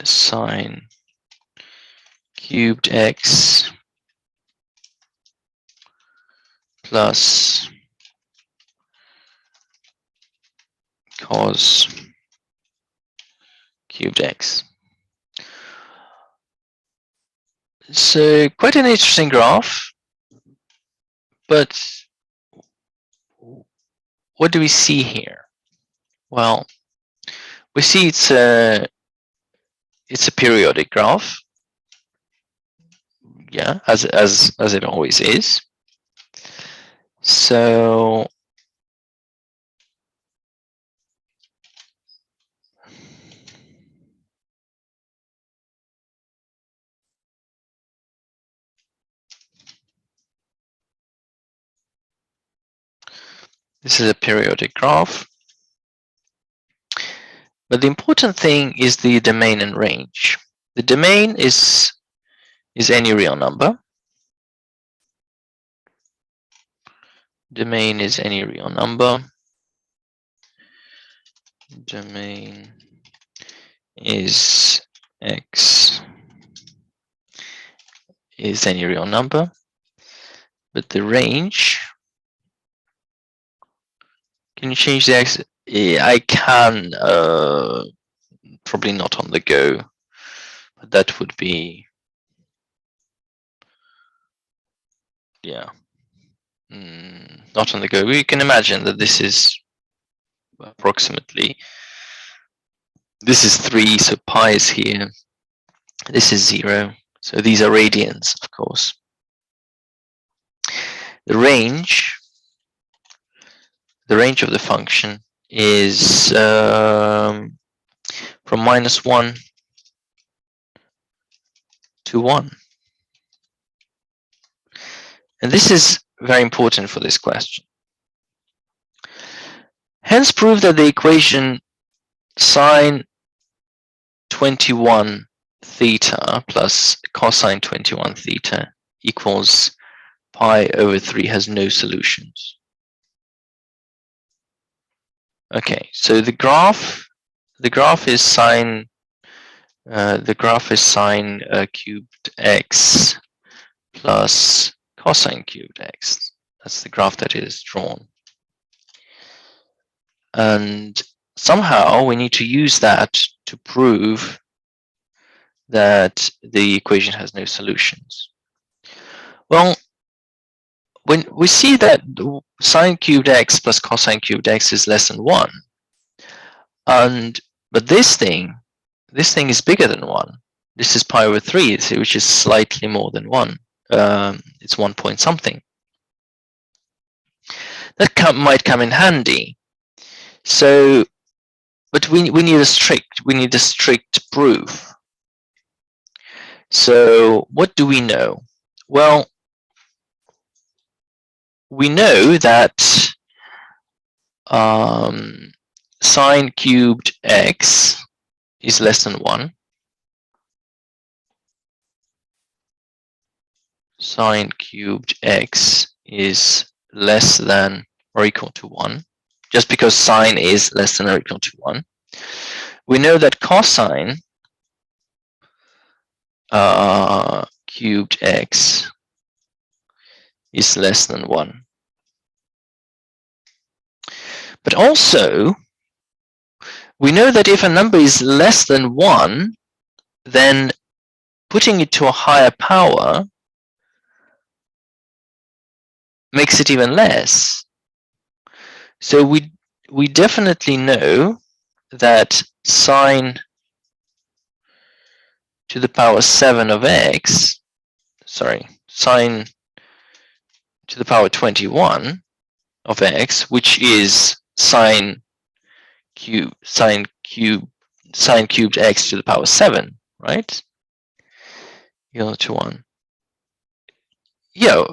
sine cubed x plus cos cubed x. So quite an interesting graph, but what do we see here? Well, we see it's a periodic graph, yeah, as it always is. So this is a periodic graph. But the important thing is the domain and range. The domain is any real number. Domain is any real number. Domain is x is any real number. But the range, can you change the x? I can, probably not on the go, but that would be, yeah, not on the go. We can imagine that this is approximately, this is 3, so pi is here. This is 0, so these are radians, of course. The range of the function is from -1 to 1. And this is very important for this question. Hence prove that the equation sine 21 theta plus cosine 21 theta equals pi over 3 has no solutions. Okay, so the graph is sine cubed x plus cosine cubed x. That's the graph that is drawn. And somehow we need to use that to prove that the equation has no solutions. Well, when we see that sine cubed x plus cosine cubed x is less than 1, but this thing is bigger than 1. This is pi over 3, which is slightly more than 1. It's 1 point something. That might come in handy. So, but we need a strict proof. So what do we know? Well, we know that sine cubed x is less than 1. Sine cubed x is less than or equal to 1, just because sine is less than or equal to 1. We know that cosine cubed x is less than 1. But also, we know that if a number is less than 1, then putting it to a higher power makes it even less. So we definitely know that sine to the power 7 of x, sine to the power 21 of x, which is sine cubed x to the power 7, right? Equal to 1. Yeah,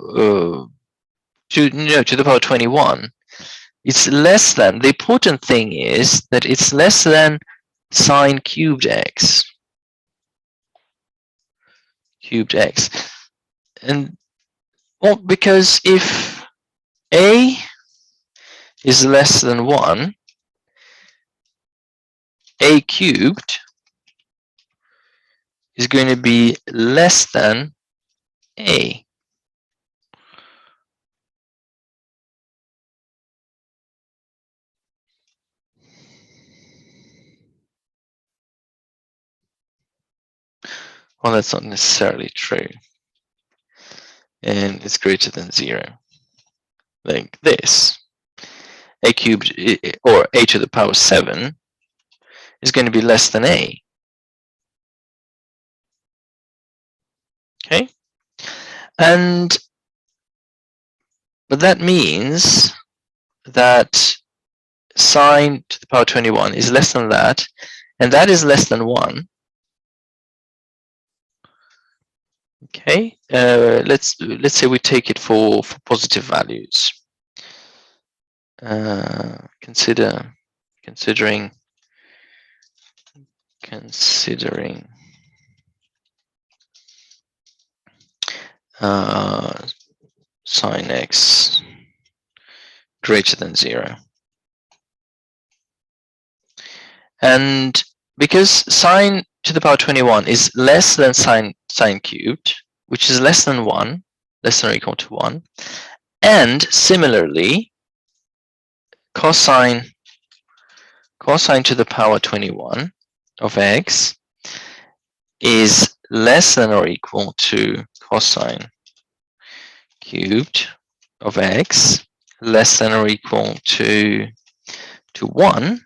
to the power 21. It's less than, the important thing is that it's less than sine cubed x. Cubed x. And well, because if a is less than 1, a cubed is going to be less than a. Well, that's not necessarily true. And it's greater than 0. Like this. A cubed, or a to the power 7, is going to be less than a. Okay? But that means that sine to the power 21 is less than that, and that is less than 1. Okay, let's say we take it for positive values. Considering sine x greater than 0. And because sine to the power 21 is less than sine cubed, which is less than 1, less than or equal to 1, and similarly, cosine to the power 21 of x is less than or equal to cosine cubed of x, less than or equal to 1.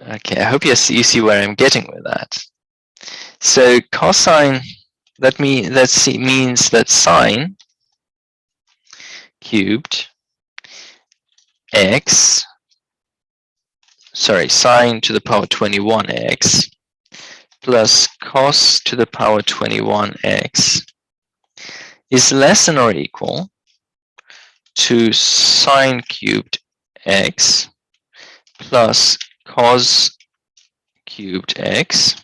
Okay, I hope you see where I'm getting with that. So cosine, that means that sine cubed x, sine to the power 21x plus cos to the power 21x is less than or equal to sine cubed x plus cos cubed x,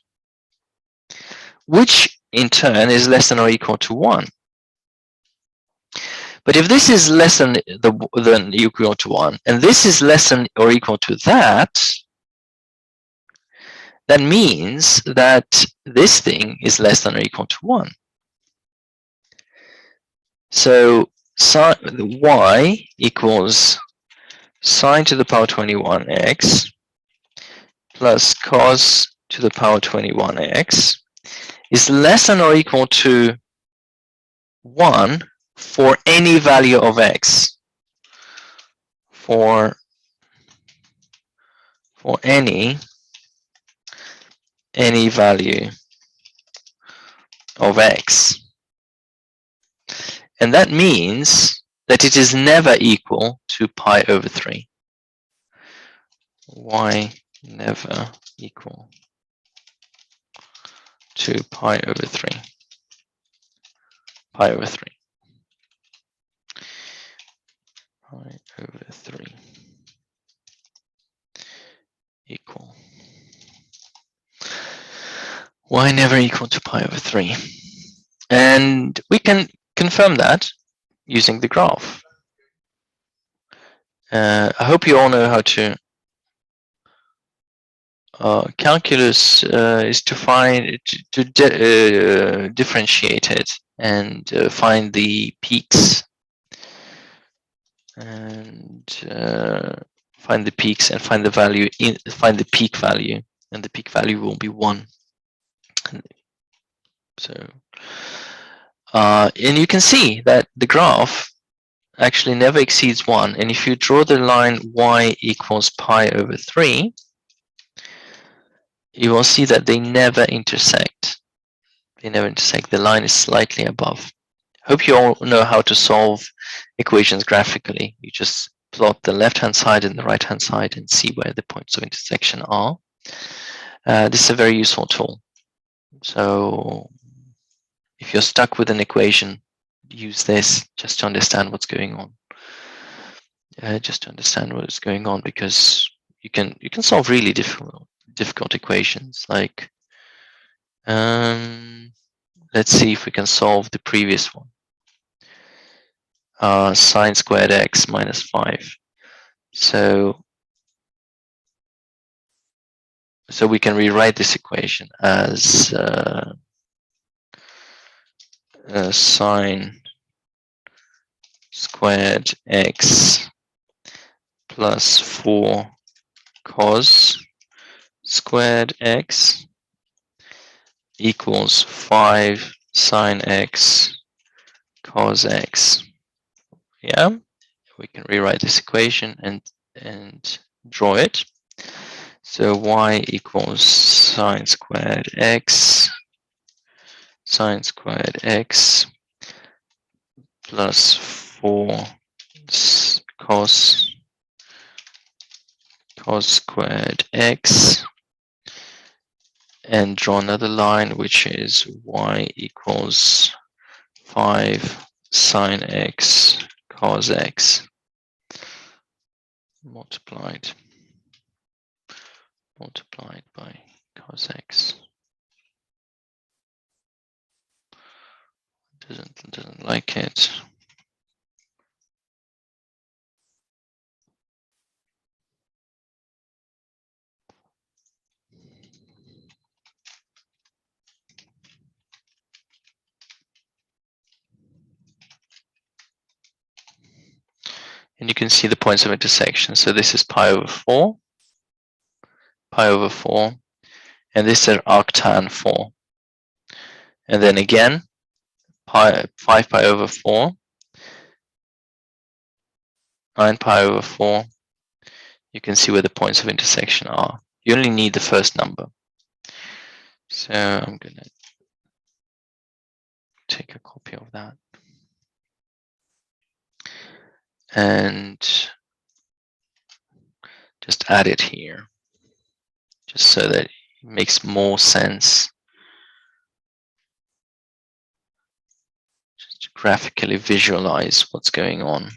which in turn is less than or equal to 1. But if this is less than equal to 1, and this is less than or equal to that, that means that this thing is less than or equal to 1. So y equals sine to the power 21x plus cos to the power 21x is less than or equal to 1 for any value of x. For any value of x. And that means that it is never equal to pi over 3. Y never equal to pi over 3. Pi over 3. Pi over 3 equal. Y never equal to pi over 3. And we can confirm that using the graph. I hope you all know how to calculus is to find differentiate it and find the peaks and find the peaks and find the value find the peak value, and the peak value will be 1. So and you can see that the graph actually never exceeds 1, and if you draw the line y equals pi over 3, you will see that they never intersect. They never intersect. The line is slightly above. Hope you all know how to solve equations graphically. You just plot the left-hand side and the right-hand side and see where the points of intersection are. This is a very useful tool. So If you're stuck with an equation, use this just to understand what's going on. Just to understand what is going on, because you can solve really difficult equations. Like, let's see if we can solve the previous one. Sine squared x minus 5. So we can rewrite this equation as sine squared x plus 4 cos squared x equals 5 sine x cos x. Yeah, we can rewrite this equation and draw it. So y equals sine squared x plus 4 cos squared x, and draw another line which is y equals 5 sine x cos x multiplied by cos x. Doesn't like it. And you can see the points of intersection. So this is pi over 4, and this is arctan 4. And then again, 5 pi over 4, 9 pi over 4. You can see where the points of intersection are. You only need the first number. So I'm going to take a copy of that. And just add it here, just so that it makes more sense. Just to graphically visualize what's going on.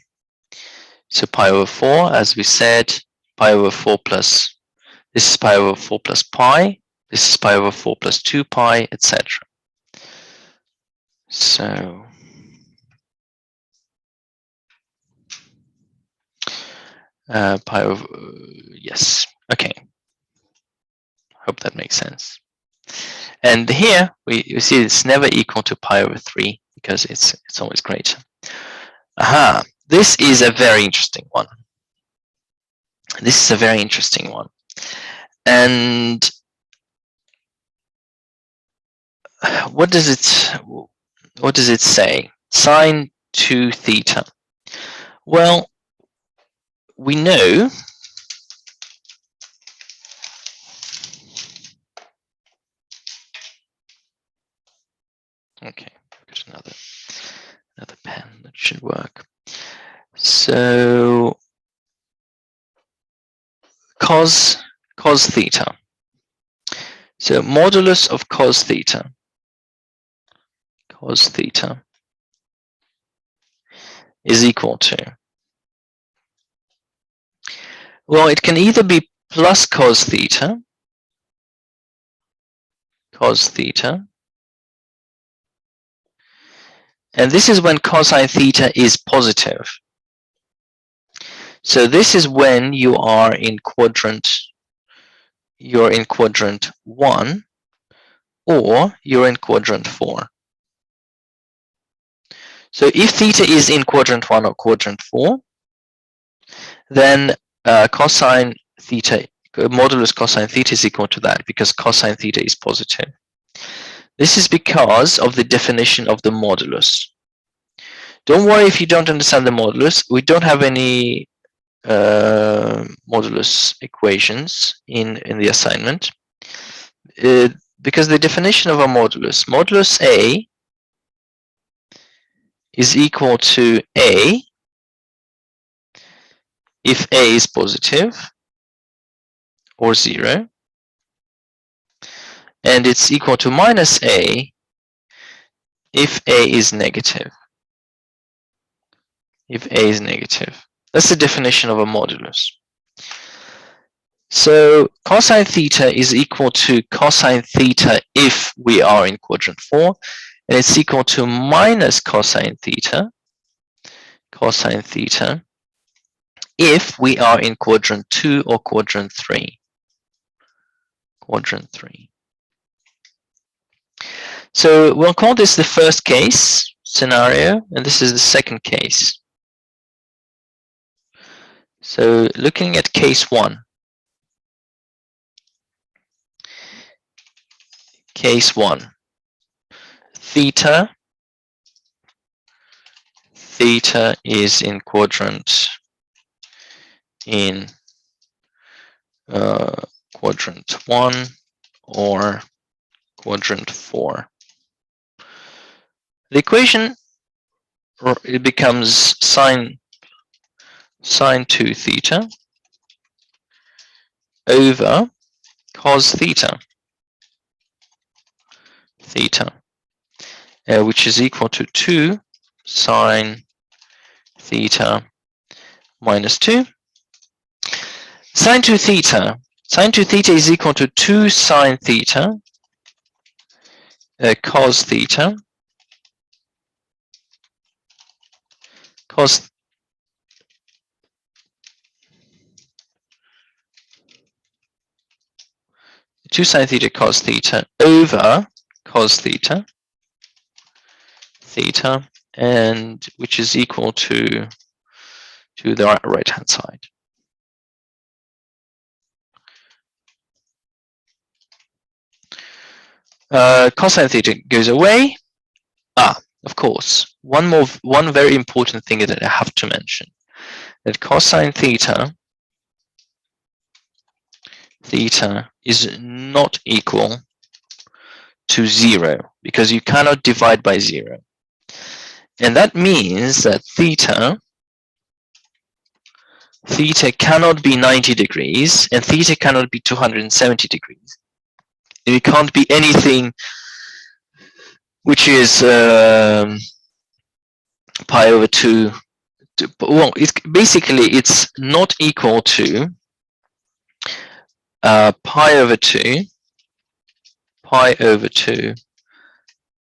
So pi over 4, as we said, pi over 4 plus, this is pi over 4 plus pi, this is pi over 4 plus 2 pi, etc. So pi over, yes, okay. Hope that makes sense. And here you see it's never equal to pi over 3 because it's always greater. Aha, this is a very interesting one. And what does it say? Sine 2 theta. Well, we know okay, got another pen that should work. So cos theta. So modulus of cos theta is equal to, well, it can either be plus cos theta, and this is when cosine theta is positive. So this is when you are in quadrant 1, or you're in quadrant 4. So if theta is in quadrant 1 or quadrant 4, then cosine theta, modulus cosine theta is equal to that, because cosine theta is positive. This is because of the definition of the modulus. Don't worry if you don't understand the modulus. We don't have any modulus equations in the assignment, because the definition of a modulus A is equal to A if A is positive or 0, and it's equal to minus A if A is negative. If A is negative. That's the definition of a modulus. So cosine theta is equal to cosine theta if we are in quadrant 4, and it's equal to minus cosine theta if we are in quadrant 2 or quadrant 3. Quadrant 3. So we'll call this the first case scenario, and this is the second case. So looking at case 1. Case 1. Theta is in quadrant quadrant 1 or quadrant 4. The equation, it becomes sine 2 theta over cos theta, which is equal to 2 sine theta minus 2. Sine 2 theta is equal to 2 sine theta cos theta. Cos 2 sine theta cos theta over cos theta, and which is equal to the right hand side. Cosine theta goes away. Of course, one very important thing that I have to mention, that cosine theta is not equal to 0, because you cannot divide by 0. And that means that theta cannot be 90 degrees, and theta cannot be 270 degrees. It can't be anything which is pi over 2. Well, it's not equal to pi over 2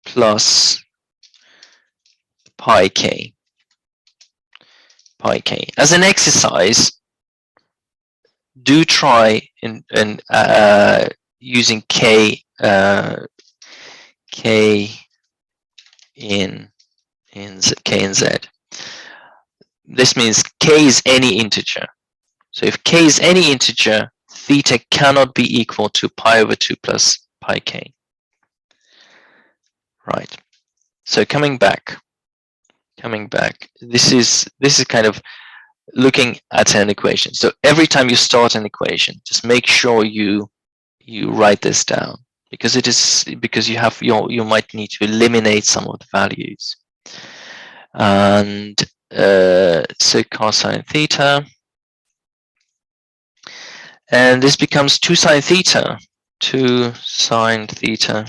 plus pi k. As an exercise, do try in using k in k and z. This means k is any integer. So if k is any integer, theta cannot be equal to pi over 2 plus pi k. Right. So coming back. This is kind of looking at an equation. So every time you start an equation, just make sure you write this down, because you might need to eliminate some of the values. And so cosine theta, and this becomes 2 sine theta. 2 sine theta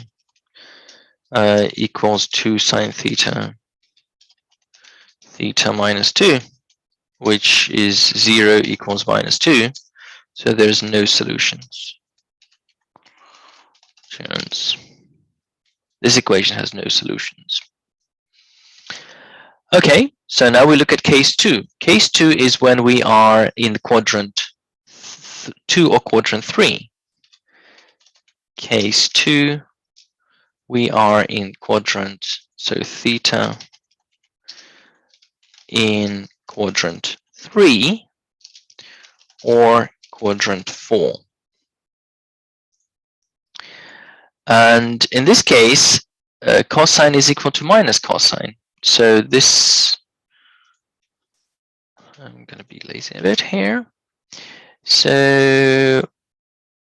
equals 2 sine theta minus 2, which is 0 equals minus 2. So there's no solutions. This equation has no solutions. Okay, so now we look at case 2. Case 2 is when we are in quadrant 2 or quadrant 3. Case 2, we are in quadrant, so theta in quadrant 3 or quadrant 4. And in this case, cosine is equal to minus cosine. So this, I'm going to be lazy a bit here. So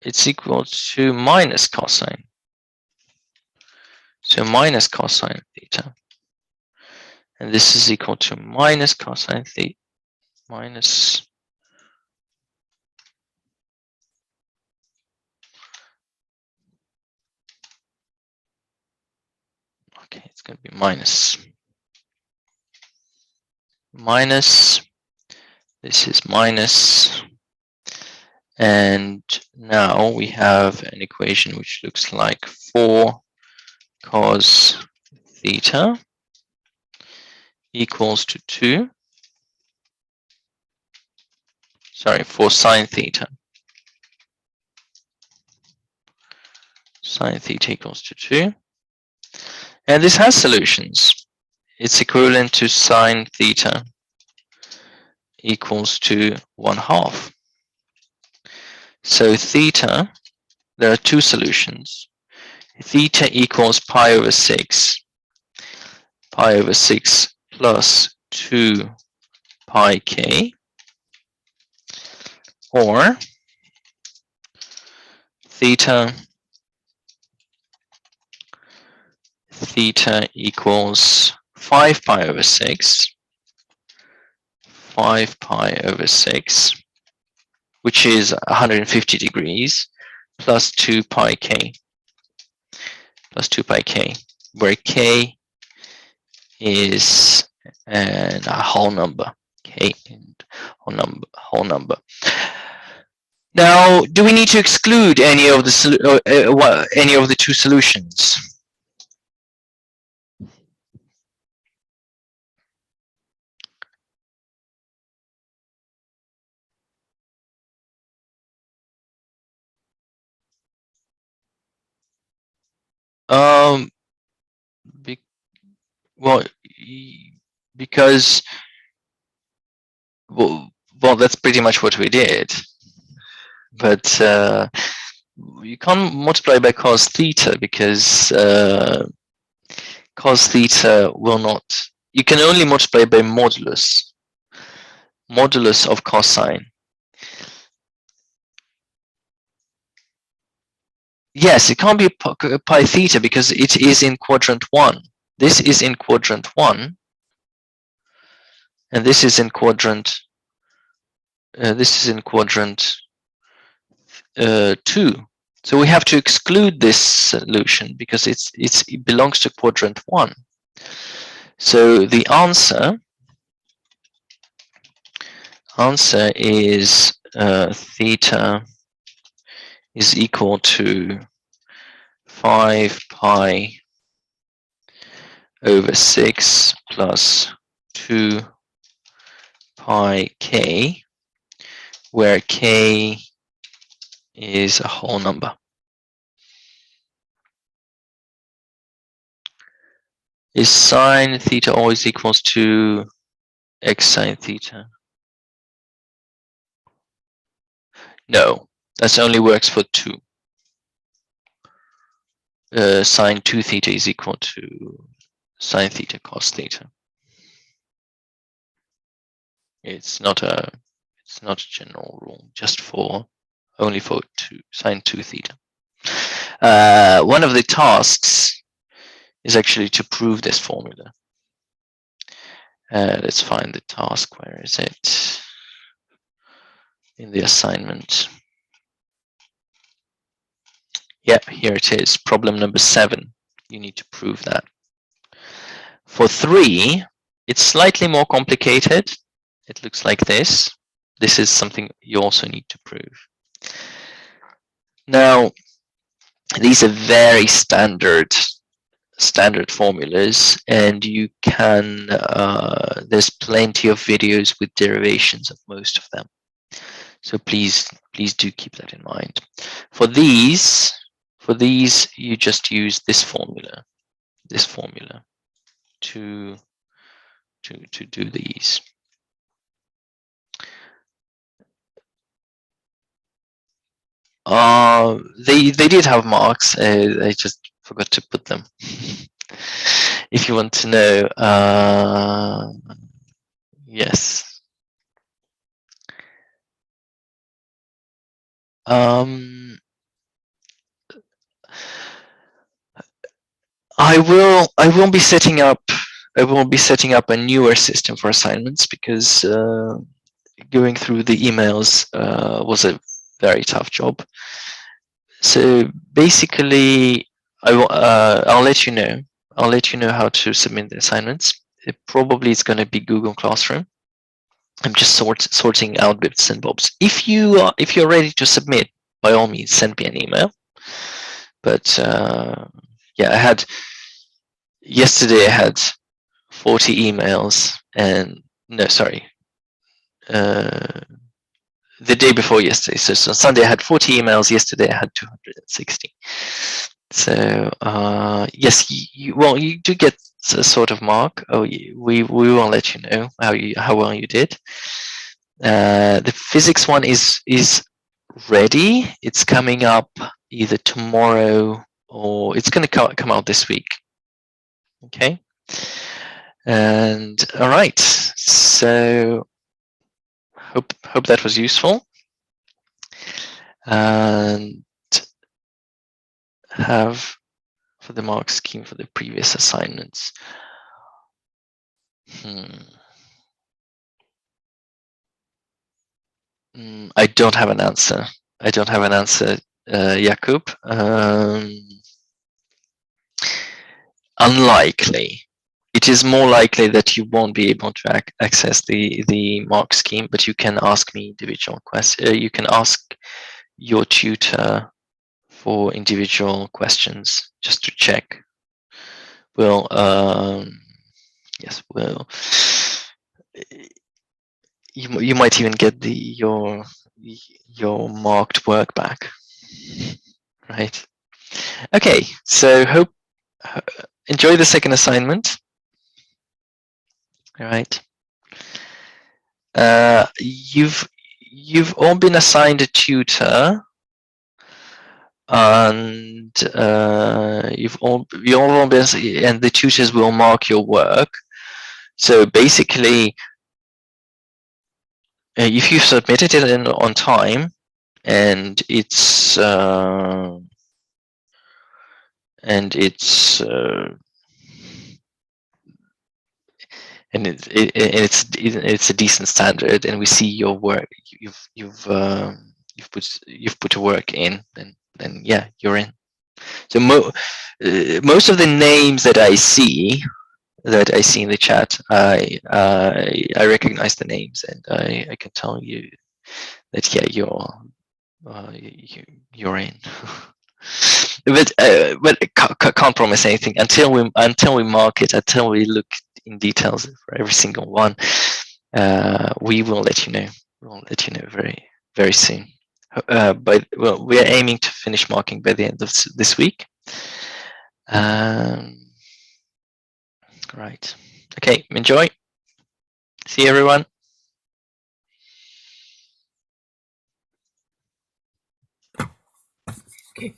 it's equal to minus cosine. So minus cosine theta. And this is equal to minus cosine theta minus Okay, it's going to be minus. Minus. This is minus. And now we have an equation which looks like 4 cos theta equals to 2. Sorry, for sine theta. Sine theta equals to 2. And this has solutions. It's equivalent to sine theta equals to 1/2. So theta, there are two solutions. Theta equals pi over 6. Pi over 6 plus 2 pi k. Or theta equals 5 pi over 6, 5 pi over 6, which is 150 degrees, plus 2 pi k, where k is a whole number, k and whole number. Now, do we need to exclude any of the two solutions? Because that's pretty much what we did. But you can't multiply by cos theta because cos theta will not. You can only multiply by modulus of cosine. Yes, it can't be pi theta because it is in quadrant 1. This is in quadrant 1, and this is in quadrant. This is in quadrant 2. So we have to exclude this solution because it belongs to quadrant 1. So the answer is theta is equal to 5 pi over 6 plus 2 pi k, where k is a whole number. Is sine theta always equals to x sine theta? No, that only works for 2. Sine 2 theta is equal to sine theta cos theta. It's not a general rule, just only for sine 2 theta. One of the tasks is actually to prove this formula. Let's find the task. Where is it? In the assignment. Yeah, here it is. Problem number 7. You need to prove that. For 3, it's slightly more complicated. It looks like this. This is something you also need to prove. Now, these are very standard formulas, and you can there's plenty of videos with derivations of most of them, so please do keep that in mind. For these you just use this formula to do these. They did have marks. I just forgot to put them. If you want to know, yes. I will be setting up a newer system for assignments because going through the emails was a very tough job. So basically, I'll let you know. I'll let you know how to submit the assignments. It probably is going to be Google Classroom. I'm just sorting out bits and bobs. If you're ready to submit, by all means, send me an email. But yeah, yesterday I had 40 emails, and no, sorry, the day before yesterday. So Sunday I had 40 emails. Yesterday I had 260. So yes, you do get a sort of mark. Oh, we will let you know how well you did. The physics one is ready. It's coming up either tomorrow or it's going to come out this week. Okay. And all right. So hope that was useful. And have for the mark scheme for the previous assignments. I don't have an answer. I don't have an answer, Jakub. Unlikely. It is more likely that you won't be able to access the mark scheme, but you can ask me individual questions. You can ask your tutor for individual questions just to check. Well, yes, well, you might even get your marked work back, right? Okay, so enjoy the second assignment. All right. You've all been assigned a tutor, and you've all been, and the tutors will mark your work. So basically, if you've submitted it on time, and it's it's a decent standard, and we see your work, you've put your work in, then yeah, you're in. So most of the names that I see in the chat, I recognize the names, and I can tell you that yeah, you're in. But can't promise anything until we mark it, until we look in details for every single one. We will let you know. We'll let you know very soon. But well, we are aiming to finish marking by the end of this week. Right. Okay. Enjoy. See you, everyone. Okay,